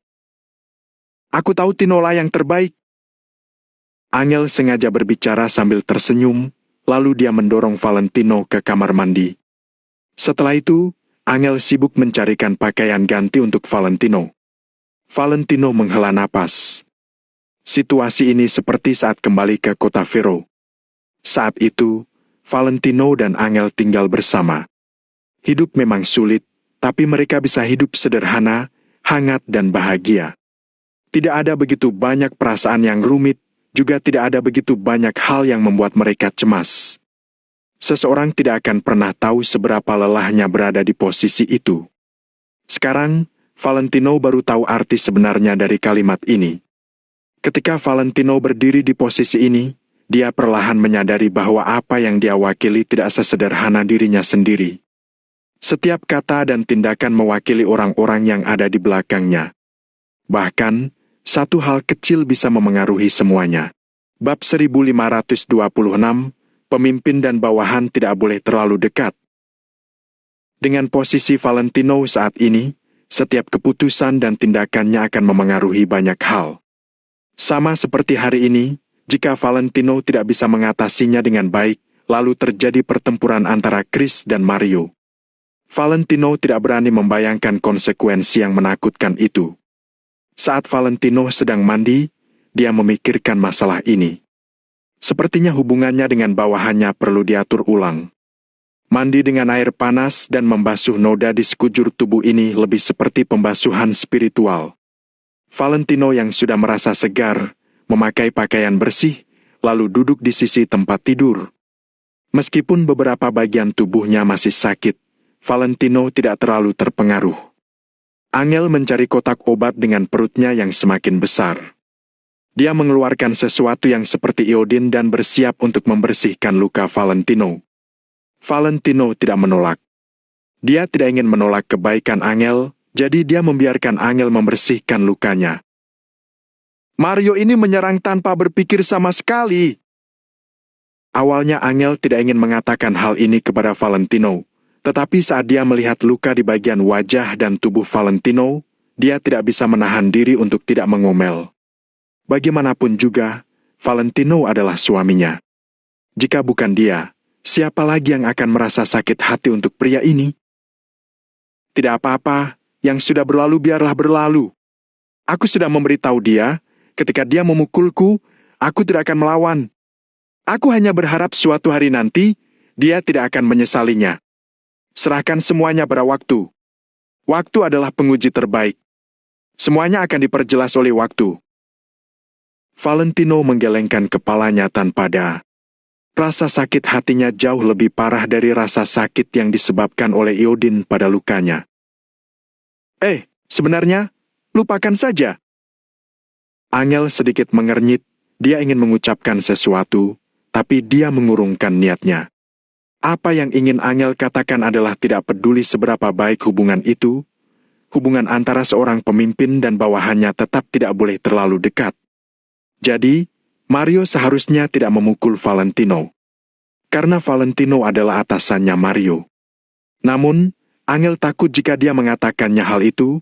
Aku tahu Tinola yang terbaik. Angel sengaja berbicara sambil tersenyum, lalu dia mendorong Valentino ke kamar mandi. Setelah itu, Angel sibuk mencarikan pakaian ganti untuk Valentino. Valentino menghela napas. Situasi ini seperti saat kembali ke kota Vero. Saat itu, Valentino dan Angel tinggal bersama. Hidup memang sulit, tapi mereka bisa hidup sederhana, hangat dan bahagia. Tidak ada begitu banyak perasaan yang rumit, juga tidak ada begitu banyak hal yang membuat mereka cemas. Seseorang tidak akan pernah tahu seberapa lelahnya berada di posisi itu. Sekarang, Valentino baru tahu arti sebenarnya dari kalimat ini. Ketika Valentino berdiri di posisi ini, dia perlahan menyadari bahwa apa yang dia wakili tidak sesederhana dirinya sendiri. Setiap kata dan tindakan mewakili orang-orang yang ada di belakangnya. Bahkan, satu hal kecil bisa memengaruhi semuanya. Bab 1526, pemimpin dan bawahan tidak boleh terlalu dekat. Dengan posisi Valentino saat ini, setiap keputusan dan tindakannya akan memengaruhi banyak hal. Sama seperti hari ini, jika Valentino tidak bisa mengatasinya dengan baik, lalu terjadi pertempuran antara Chris dan Mario. Valentino tidak berani membayangkan konsekuensi yang menakutkan itu. Saat Valentino sedang mandi, dia memikirkan masalah ini. Sepertinya hubungannya dengan bawahannya perlu diatur ulang. Mandi dengan air panas dan membasuh noda di sekujur tubuh ini lebih seperti pembasuhan spiritual. Valentino yang sudah merasa segar, memakai pakaian bersih, lalu duduk di sisi tempat tidur. Meskipun beberapa bagian tubuhnya masih sakit, Valentino tidak terlalu terpengaruh. Angel mencari kotak obat dengan perutnya yang semakin besar. Dia mengeluarkan sesuatu yang seperti iodin dan bersiap untuk membersihkan luka Valentino. Valentino tidak menolak. Dia tidak ingin menolak kebaikan Angel, jadi dia membiarkan Angel membersihkan lukanya. Mario ini menyerang tanpa berpikir sama sekali. Awalnya Angel tidak ingin mengatakan hal ini kepada Valentino. Tetapi saat dia melihat luka di bagian wajah dan tubuh Valentino, dia tidak bisa menahan diri untuk tidak mengomel. Bagaimanapun juga, Valentino adalah suaminya. Jika bukan dia, siapa lagi yang akan merasa sakit hati untuk pria ini? Tidak apa-apa, yang sudah berlalu biarlah berlalu. Aku sudah memberitahu dia, ketika dia memukulku, aku tidak akan melawan. Aku hanya berharap suatu hari nanti, dia tidak akan menyesalinya. Serahkan semuanya pada waktu. Waktu adalah penguji terbaik. Semuanya akan diperjelas oleh waktu. Valentino menggelengkan kepalanya tanpa daya. Rasa sakit hatinya jauh lebih parah dari rasa sakit yang disebabkan oleh iodin pada lukanya. Sebenarnya, lupakan saja. Angel sedikit mengernyit, dia ingin mengucapkan sesuatu, tapi dia mengurungkan niatnya. Apa yang ingin Angel katakan adalah tidak peduli seberapa baik hubungan itu, hubungan antara seorang pemimpin dan bawahannya tetap tidak boleh terlalu dekat. Jadi, Mario seharusnya tidak memukul Valentino. Karena Valentino adalah atasannya Mario. Namun, Angel takut jika dia mengatakannya hal itu,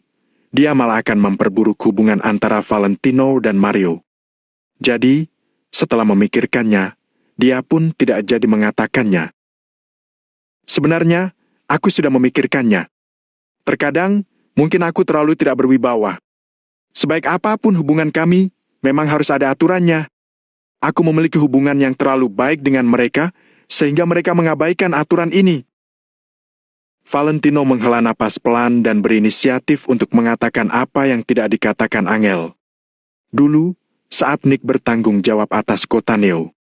dia malah akan memperburuk hubungan antara Valentino dan Mario. Jadi, setelah memikirkannya, dia pun tidak jadi mengatakannya. Sebenarnya, aku sudah memikirkannya. Terkadang, mungkin aku terlalu tidak berwibawa. Sebaik apapun hubungan kami, memang harus ada aturannya. Aku memiliki hubungan yang terlalu baik dengan mereka, sehingga mereka mengabaikan aturan ini. Valentino menghela napas pelan dan berinisiatif untuk mengatakan apa yang tidak dikatakan Angel. Dulu, saat Nick bertanggung jawab atas kota Neo.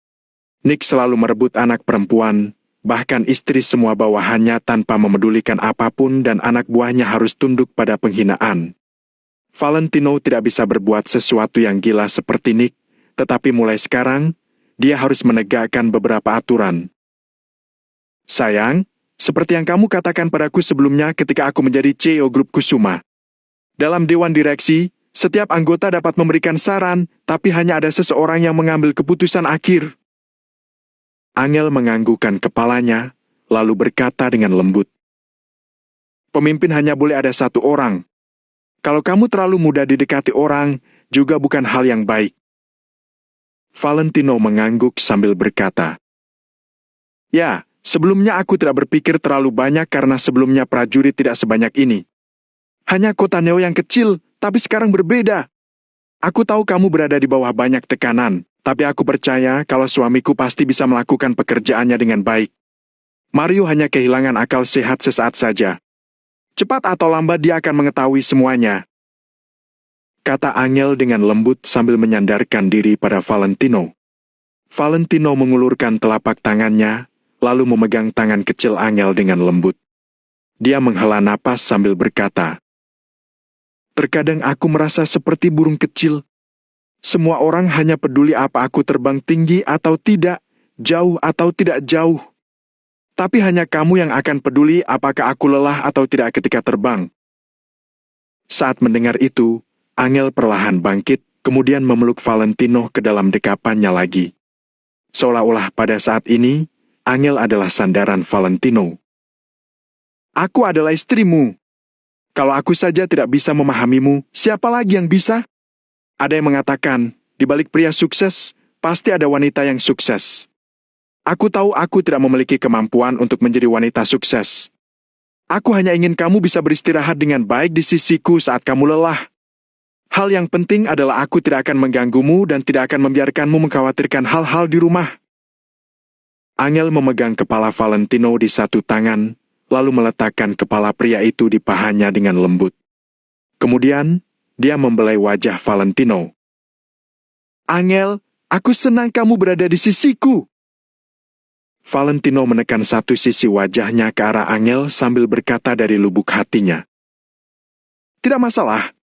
Nick selalu merebut anak perempuan, bahkan istri semua bawahannya tanpa memedulikan apapun dan anak buahnya harus tunduk pada penghinaan. Valentino tidak bisa berbuat sesuatu yang gila seperti Nick, tetapi mulai sekarang, dia harus menegakkan beberapa aturan. Sayang, seperti yang kamu katakan padaku sebelumnya ketika aku menjadi CEO Grup Kusuma. Dalam Dewan Direksi, setiap anggota dapat memberikan saran, tapi hanya ada seseorang yang mengambil keputusan akhir. Angel menganggukkan kepalanya, lalu berkata dengan lembut. Pemimpin hanya boleh ada satu orang. Kalau kamu terlalu mudah didekati orang, juga bukan hal yang baik. Valentino mengangguk sambil berkata, "Ya, sebelumnya aku tidak berpikir terlalu banyak karena sebelumnya prajurit tidak sebanyak ini. Hanya kota Neo yang kecil, tapi sekarang berbeda. Aku tahu kamu berada di bawah banyak tekanan, tapi aku percaya kalau suamiku pasti bisa melakukan pekerjaannya dengan baik. Mario hanya kehilangan akal sehat sesaat saja. Cepat atau lambat dia akan mengetahui semuanya," kata Angel dengan lembut sambil menyandarkan diri pada Valentino. Valentino mengulurkan telapak tangannya, lalu memegang tangan kecil Angel dengan lembut. Dia menghela napas sambil berkata, "Terkadang aku merasa seperti burung kecil. Semua orang hanya peduli apa aku terbang tinggi atau tidak, jauh atau tidak jauh. Tapi hanya kamu yang akan peduli apakah aku lelah atau tidak ketika terbang." Saat mendengar itu, Angel perlahan bangkit, kemudian memeluk Valentino ke dalam dekapannya lagi. Seolah-olah pada saat ini, Angel adalah sandaran Valentino. "Aku adalah istrimu. Kalau aku saja tidak bisa memahamimu, siapa lagi yang bisa?" Ada yang mengatakan, di balik pria sukses, pasti ada wanita yang sukses. Aku tahu aku tidak memiliki kemampuan untuk menjadi wanita sukses. Aku hanya ingin kamu bisa beristirahat dengan baik di sisiku saat kamu lelah. Hal yang penting adalah aku tidak akan mengganggumu dan tidak akan membiarkanmu mengkhawatirkan hal-hal di rumah. Angel memegang kepala Valentino di satu tangan, lalu meletakkan kepala pria itu di pahanya dengan lembut. Kemudian, dia membelai wajah Valentino. "Angel, aku senang kamu berada di sisiku." Valentino menekan satu sisi wajahnya ke arah Angel sambil berkata dari lubuk hatinya, "Tidak masalah.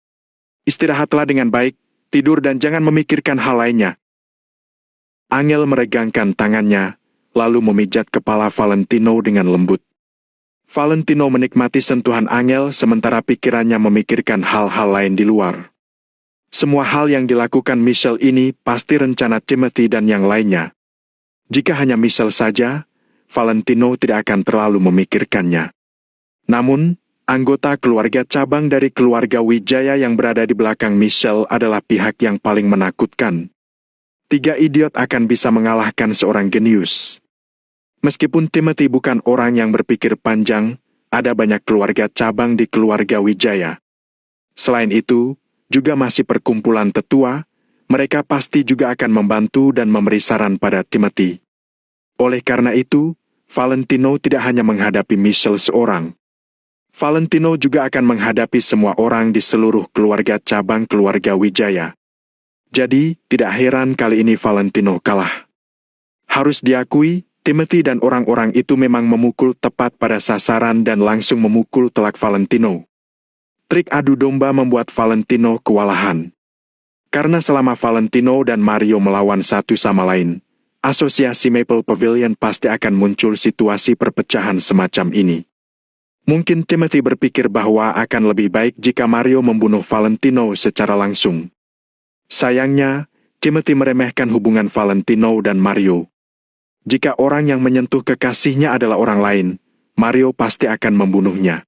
Istirahatlah dengan baik, tidur dan jangan memikirkan hal lainnya." Angel meregangkan tangannya, lalu memijat kepala Valentino dengan lembut. Valentino menikmati sentuhan Angel sementara pikirannya memikirkan hal-hal lain di luar. Semua hal yang dilakukan Michelle ini pasti rencana Timothy dan yang lainnya. Jika hanya Michelle saja, Valentino tidak akan terlalu memikirkannya. Namun, anggota keluarga cabang dari keluarga Wijaya yang berada di belakang Michelle adalah pihak yang paling menakutkan. 3 idiot akan bisa mengalahkan seorang genius. Meskipun Timothy bukan orang yang berpikir panjang, ada banyak keluarga cabang di keluarga Wijaya. Selain itu, juga masih perkumpulan tetua, mereka pasti juga akan membantu dan memberi saran pada Timothy. Oleh karena itu, Valentino tidak hanya menghadapi Michelle seorang. Valentino juga akan menghadapi semua orang di seluruh keluarga cabang keluarga Wijaya. Jadi, tidak heran kali ini Valentino kalah. Harus diakui, Timothy dan orang-orang itu memang memukul tepat pada sasaran dan langsung memukul telak Valentino. Trik adu domba membuat Valentino kewalahan. Karena selama Valentino dan Mario melawan satu sama lain, asosiasi Maple Pavilion pasti akan muncul situasi perpecahan semacam ini. Mungkin Timothy berpikir bahwa akan lebih baik jika Mario membunuh Valentino secara langsung. Sayangnya, Timothy meremehkan hubungan Valentino dan Mario. Jika orang yang menyentuh kekasihnya adalah orang lain, Mario pasti akan membunuhnya.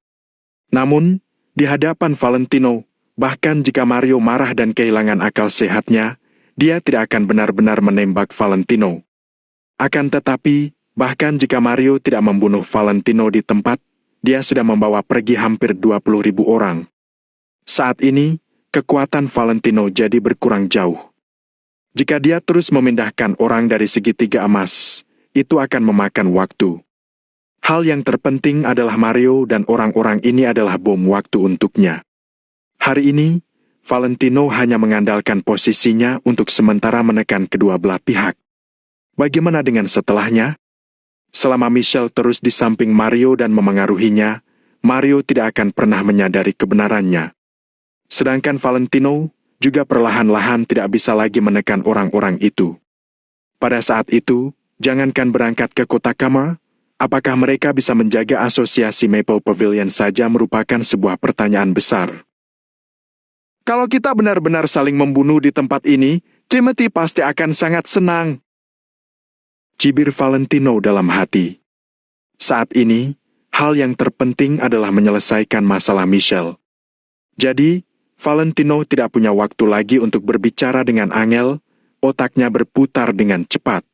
Namun, di hadapan Valentino, bahkan jika Mario marah dan kehilangan akal sehatnya, dia tidak akan benar-benar menembak Valentino. Akan tetapi, bahkan jika Mario tidak membunuh Valentino di tempat, dia sudah membawa pergi hampir 20.000 orang. Saat ini, kekuatan Valentino jadi berkurang jauh. Jika dia terus memindahkan orang dari segitiga emas, itu akan memakan waktu. Hal yang terpenting adalah Mario dan orang-orang ini adalah bom waktu untuknya. Hari ini, Valentino hanya mengandalkan posisinya untuk sementara menekan kedua belah pihak. Bagaimana dengan setelahnya? Selama Michelle terus di samping Mario dan memengaruhinya, Mario tidak akan pernah menyadari kebenarannya. Sedangkan Valentino juga perlahan-lahan tidak bisa lagi menekan orang-orang itu. Pada saat itu, jangankan berangkat ke kota Kama, apakah mereka bisa menjaga asosiasi Maple Pavilion saja merupakan sebuah pertanyaan besar. Kalau kita benar-benar saling membunuh di tempat ini, Timothy pasti akan sangat senang, cibir Valentino dalam hati. Saat ini, hal yang terpenting adalah menyelesaikan masalah Michelle. Jadi, Valentino tidak punya waktu lagi untuk berbicara dengan Angel, Otaknya berputar dengan cepat.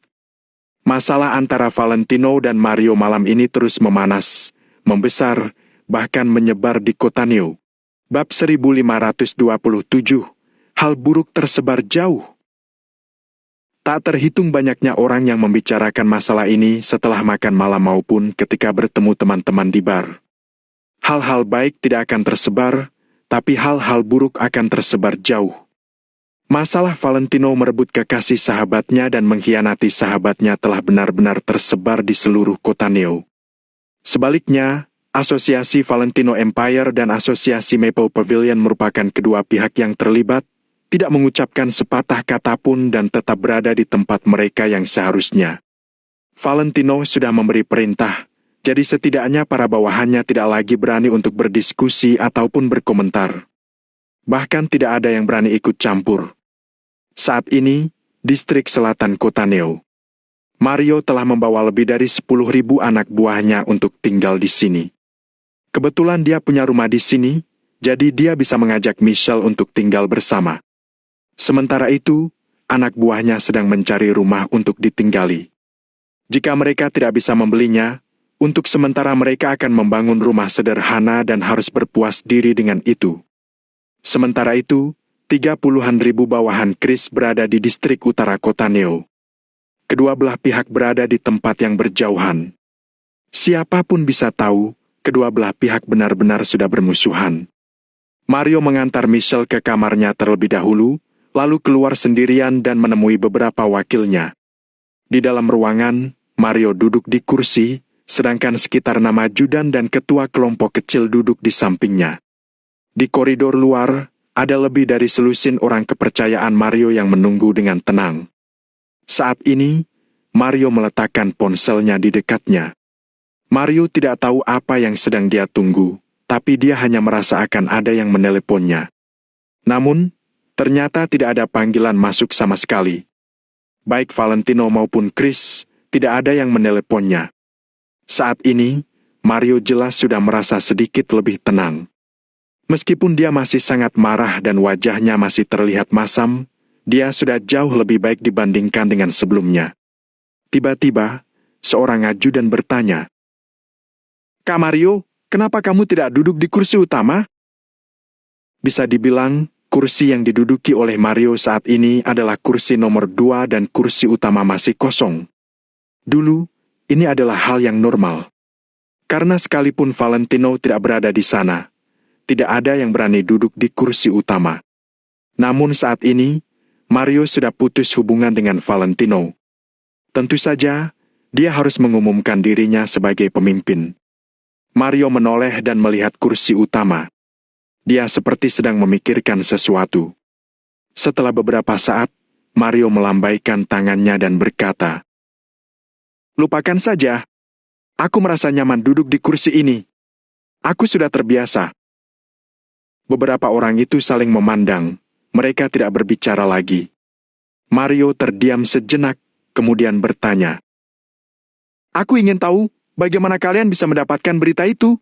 Masalah antara Valentino dan Mario malam ini terus memanas, membesar, bahkan menyebar di kota Neo. Bab 1527, hal buruk tersebar jauh. Tak terhitung banyaknya orang yang membicarakan masalah ini setelah makan malam maupun ketika bertemu teman-teman di bar. Hal-hal baik tidak akan tersebar, tapi hal-hal buruk akan tersebar jauh. Masalah Valentino merebut kekasih sahabatnya dan mengkhianati sahabatnya telah benar-benar tersebar di seluruh kota Neo. Sebaliknya, Asosiasi Valentino Empire dan Asosiasi Maple Pavilion merupakan kedua pihak yang terlibat, tidak mengucapkan sepatah kata pun dan tetap berada di tempat mereka yang seharusnya. Valentino sudah memberi perintah, jadi setidaknya para bawahannya tidak lagi berani untuk berdiskusi ataupun berkomentar. Bahkan tidak ada yang berani ikut campur. Saat ini, distrik selatan kota Neo. Mario telah membawa lebih dari 10.000 anak buahnya untuk tinggal di sini. Kebetulan dia punya rumah di sini, jadi dia bisa mengajak Michelle untuk tinggal bersama. Sementara itu, anak buahnya sedang mencari rumah untuk ditinggali. Jika mereka tidak bisa membelinya, untuk sementara mereka akan membangun rumah sederhana dan harus berpuas diri dengan itu. Sementara itu, 30-an ribu bawahan Chris berada di distrik utara kota Neo. Kedua belah pihak berada di tempat yang berjauhan. Siapapun bisa tahu, kedua belah pihak benar-benar sudah bermusuhan. Mario mengantar Michelle ke kamarnya terlebih dahulu, lalu keluar sendirian dan menemui beberapa wakilnya. Di dalam ruangan, Mario duduk di kursi, sedangkan sekitar 6 ajudan dan ketua kelompok kecil duduk di sampingnya. Di koridor luar, ada lebih dari selusin orang kepercayaan Mario yang menunggu dengan tenang. Saat ini, Mario meletakkan ponselnya di dekatnya. Mario tidak tahu apa yang sedang dia tunggu, tapi dia hanya merasa akan ada yang meneleponnya. Namun, ternyata tidak ada panggilan masuk sama sekali. Baik Valentino maupun Chris, tidak ada yang meneleponnya. Saat ini, Mario jelas sudah merasa sedikit lebih tenang. Meskipun dia masih sangat marah dan wajahnya masih terlihat masam, dia sudah jauh lebih baik dibandingkan dengan sebelumnya. Tiba-tiba, seorang ajudan bertanya, "Kak Mario, kenapa kamu tidak duduk di kursi utama?" Bisa dibilang, kursi yang diduduki oleh Mario saat ini adalah kursi nomor 2 dan kursi utama masih kosong. Dulu, ini adalah hal yang normal. Karena sekalipun Valentino tidak berada di sana, tidak ada yang berani duduk di kursi utama. Namun saat ini, Mario sudah putus hubungan dengan Valentino. Tentu saja, dia harus mengumumkan dirinya sebagai pemimpin. Mario menoleh dan melihat kursi utama. Dia seperti sedang memikirkan sesuatu. Setelah beberapa saat, Mario melambaikan tangannya dan berkata, "Lupakan saja. Aku merasa nyaman duduk di kursi ini. Aku sudah terbiasa." Beberapa orang itu saling memandang, mereka tidak berbicara lagi. Mario terdiam sejenak, kemudian bertanya, "Aku ingin tahu bagaimana kalian bisa mendapatkan berita itu?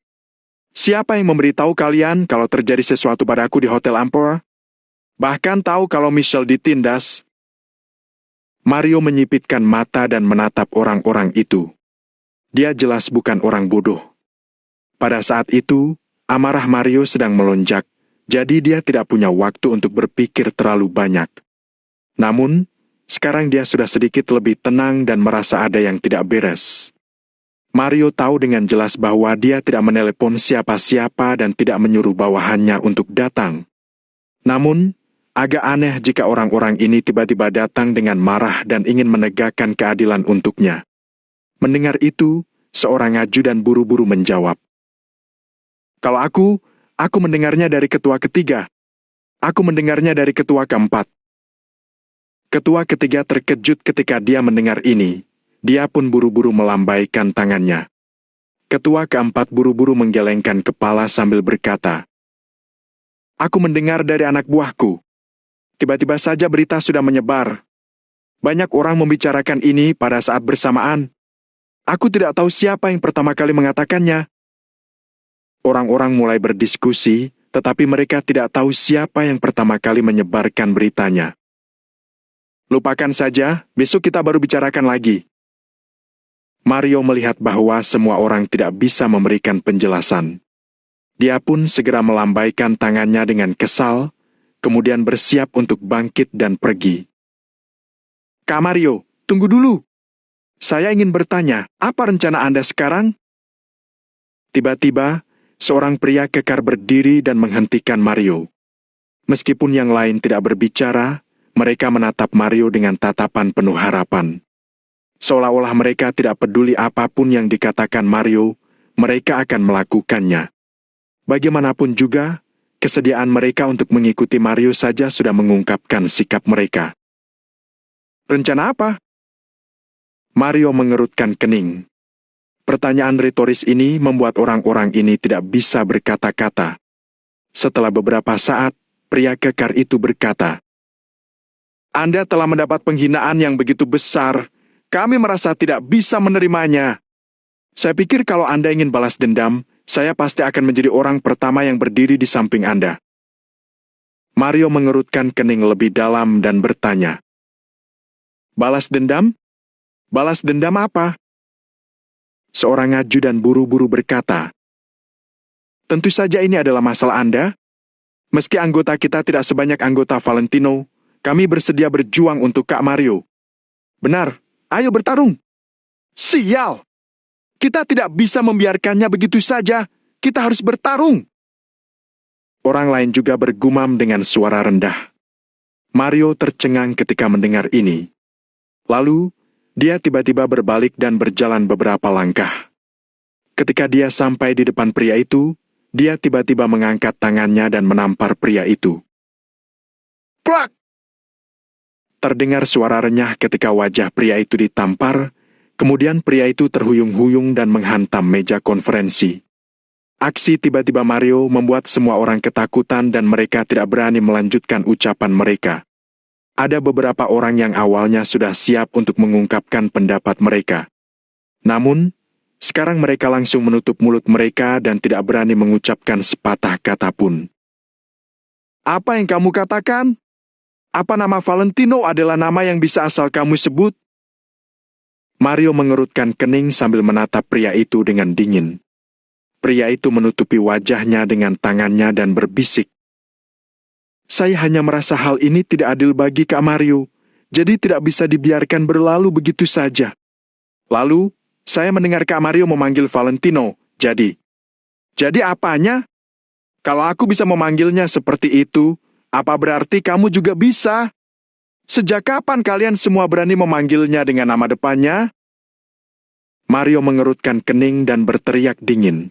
Siapa yang memberitahu kalian kalau terjadi sesuatu padaku di Hotel Ampor? Bahkan tahu kalau Michelle ditindas?" Mario menyipitkan mata dan menatap orang-orang itu. Dia jelas bukan orang bodoh. Pada saat itu, amarah Mario sedang melonjak, jadi dia tidak punya waktu untuk berpikir terlalu banyak. Namun, sekarang dia sudah sedikit lebih tenang dan merasa ada yang tidak beres. Mario tahu dengan jelas bahwa dia tidak menelepon siapa-siapa dan tidak menyuruh bawahannya untuk datang. Namun, agak aneh jika orang-orang ini tiba-tiba datang dengan marah dan ingin menegakkan keadilan untuknya. Mendengar itu, seorang ajudan buru-buru menjawab, "Kalau aku mendengarnya dari ketua ketiga. Aku mendengarnya dari ketua keempat." Ketua ketiga terkejut ketika dia mendengar ini. Dia pun buru-buru melambaikan tangannya. Ketua keempat buru-buru menggelengkan kepala sambil berkata, "Aku mendengar dari anak buahku. Tiba-tiba saja berita sudah menyebar. Banyak orang membicarakan ini pada saat bersamaan. Aku tidak tahu siapa yang pertama kali mengatakannya." Orang-orang mulai berdiskusi, tetapi mereka tidak tahu siapa yang pertama kali menyebarkan beritanya. Lupakan saja, besok kita baru bicarakan lagi. Mario melihat bahwa semua orang tidak bisa memberikan penjelasan. Dia pun segera melambaikan tangannya dengan kesal, kemudian bersiap untuk bangkit dan pergi. Kak Mario, tunggu dulu. Saya ingin bertanya, apa rencana Anda sekarang? Tiba-tiba, seorang pria kekar berdiri dan menghentikan Mario. Meskipun yang lain tidak berbicara, mereka menatap Mario dengan tatapan penuh harapan. Seolah-olah mereka tidak peduli apapun yang dikatakan Mario, mereka akan melakukannya. Bagaimanapun juga, kesediaan mereka untuk mengikuti Mario saja sudah mengungkapkan sikap mereka. Rencana apa? Mario mengerutkan kening. Pertanyaan retoris ini membuat orang-orang ini tidak bisa berkata-kata. Setelah beberapa saat, pria kekar itu berkata, Anda telah mendapat penghinaan yang begitu besar. Kami merasa tidak bisa menerimanya. Saya pikir kalau Anda ingin balas dendam, saya pasti akan menjadi orang pertama yang berdiri di samping Anda. Mario mengerutkan kening lebih dalam dan bertanya, Balas dendam? Balas dendam apa? Seorang ajudan buru-buru berkata, Tentu saja ini adalah masalah Anda. Meski anggota kita tidak sebanyak anggota Valentino, kami bersedia berjuang untuk Kak Mario. Benar, ayo bertarung. Sial! Kita tidak bisa membiarkannya begitu saja. Kita harus bertarung. Orang lain juga bergumam dengan suara rendah. Mario tercengang ketika mendengar ini. Lalu, dia tiba-tiba berbalik dan berjalan beberapa langkah. Ketika dia sampai di depan pria itu, dia tiba-tiba mengangkat tangannya dan menampar pria itu. Plak! Terdengar suara renyah ketika wajah pria itu ditampar, kemudian pria itu terhuyung-huyung dan menghantam meja konferensi. Aksi tiba-tiba Mario membuat semua orang ketakutan dan mereka tidak berani melanjutkan ucapan mereka. Ada beberapa orang yang awalnya sudah siap untuk mengungkapkan pendapat mereka. Namun, sekarang mereka langsung menutup mulut mereka dan tidak berani mengucapkan sepatah kata pun. Apa yang kamu katakan? Apa nama Valentino adalah nama yang bisa asal kamu sebut? Mario mengerutkan kening sambil menatap pria itu dengan dingin. Pria itu menutupi wajahnya dengan tangannya dan berbisik. Saya hanya merasa hal ini tidak adil bagi Kak Mario, jadi tidak bisa dibiarkan berlalu begitu saja. Lalu, saya mendengar Kak Mario memanggil Valentino, jadi apanya? Kalau aku bisa memanggilnya seperti itu, apa berarti kamu juga bisa? Sejak kapan kalian semua berani memanggilnya dengan nama depannya? Mario mengerutkan kening dan berteriak dingin.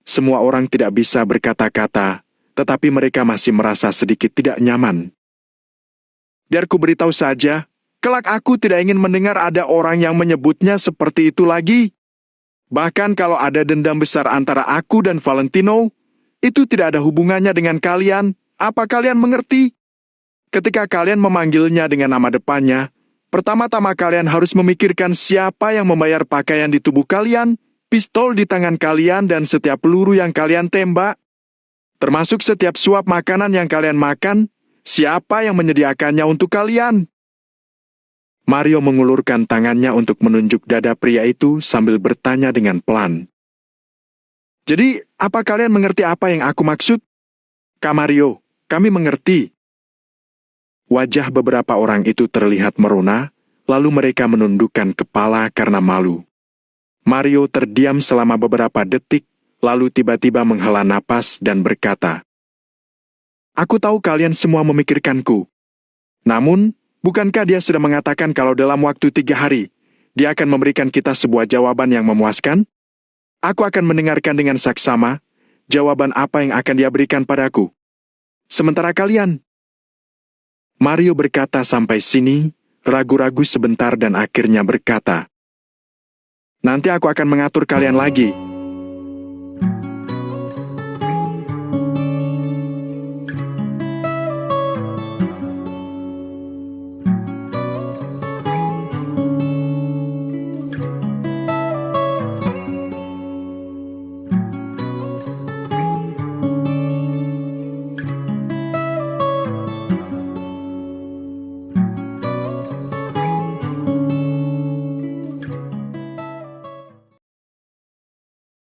Semua orang tidak bisa berkata-kata, tetapi mereka masih merasa sedikit tidak nyaman. Biar ku beritahu saja, kelak aku tidak ingin mendengar ada orang yang menyebutnya seperti itu lagi. Bahkan kalau ada dendam besar antara aku dan Valentino, itu tidak ada hubungannya dengan kalian. Apa kalian mengerti? Ketika kalian memanggilnya dengan nama depannya, pertama-tama kalian harus memikirkan siapa yang membayar pakaian di tubuh kalian, pistol di tangan kalian, dan setiap peluru yang kalian tembak. Termasuk setiap suap makanan yang kalian makan, siapa yang menyediakannya untuk kalian? Mario mengulurkan tangannya untuk menunjuk dada pria itu sambil bertanya dengan pelan. Jadi, apa kalian mengerti apa yang aku maksud? Kak Mario, kami mengerti. Wajah beberapa orang itu terlihat merona, lalu mereka menundukkan kepala karena malu. Mario terdiam selama beberapa detik, lalu tiba-tiba menghela napas dan berkata, Aku tahu kalian semua memikirkanku. Namun, bukankah dia sudah mengatakan kalau dalam waktu 3 hari, dia akan memberikan kita sebuah jawaban yang memuaskan? Aku akan mendengarkan dengan saksama, jawaban apa yang akan dia berikan padaku. Sementara kalian. Mario berkata sampai sini, ragu-ragu sebentar dan akhirnya berkata, Nanti aku akan mengatur kalian lagi.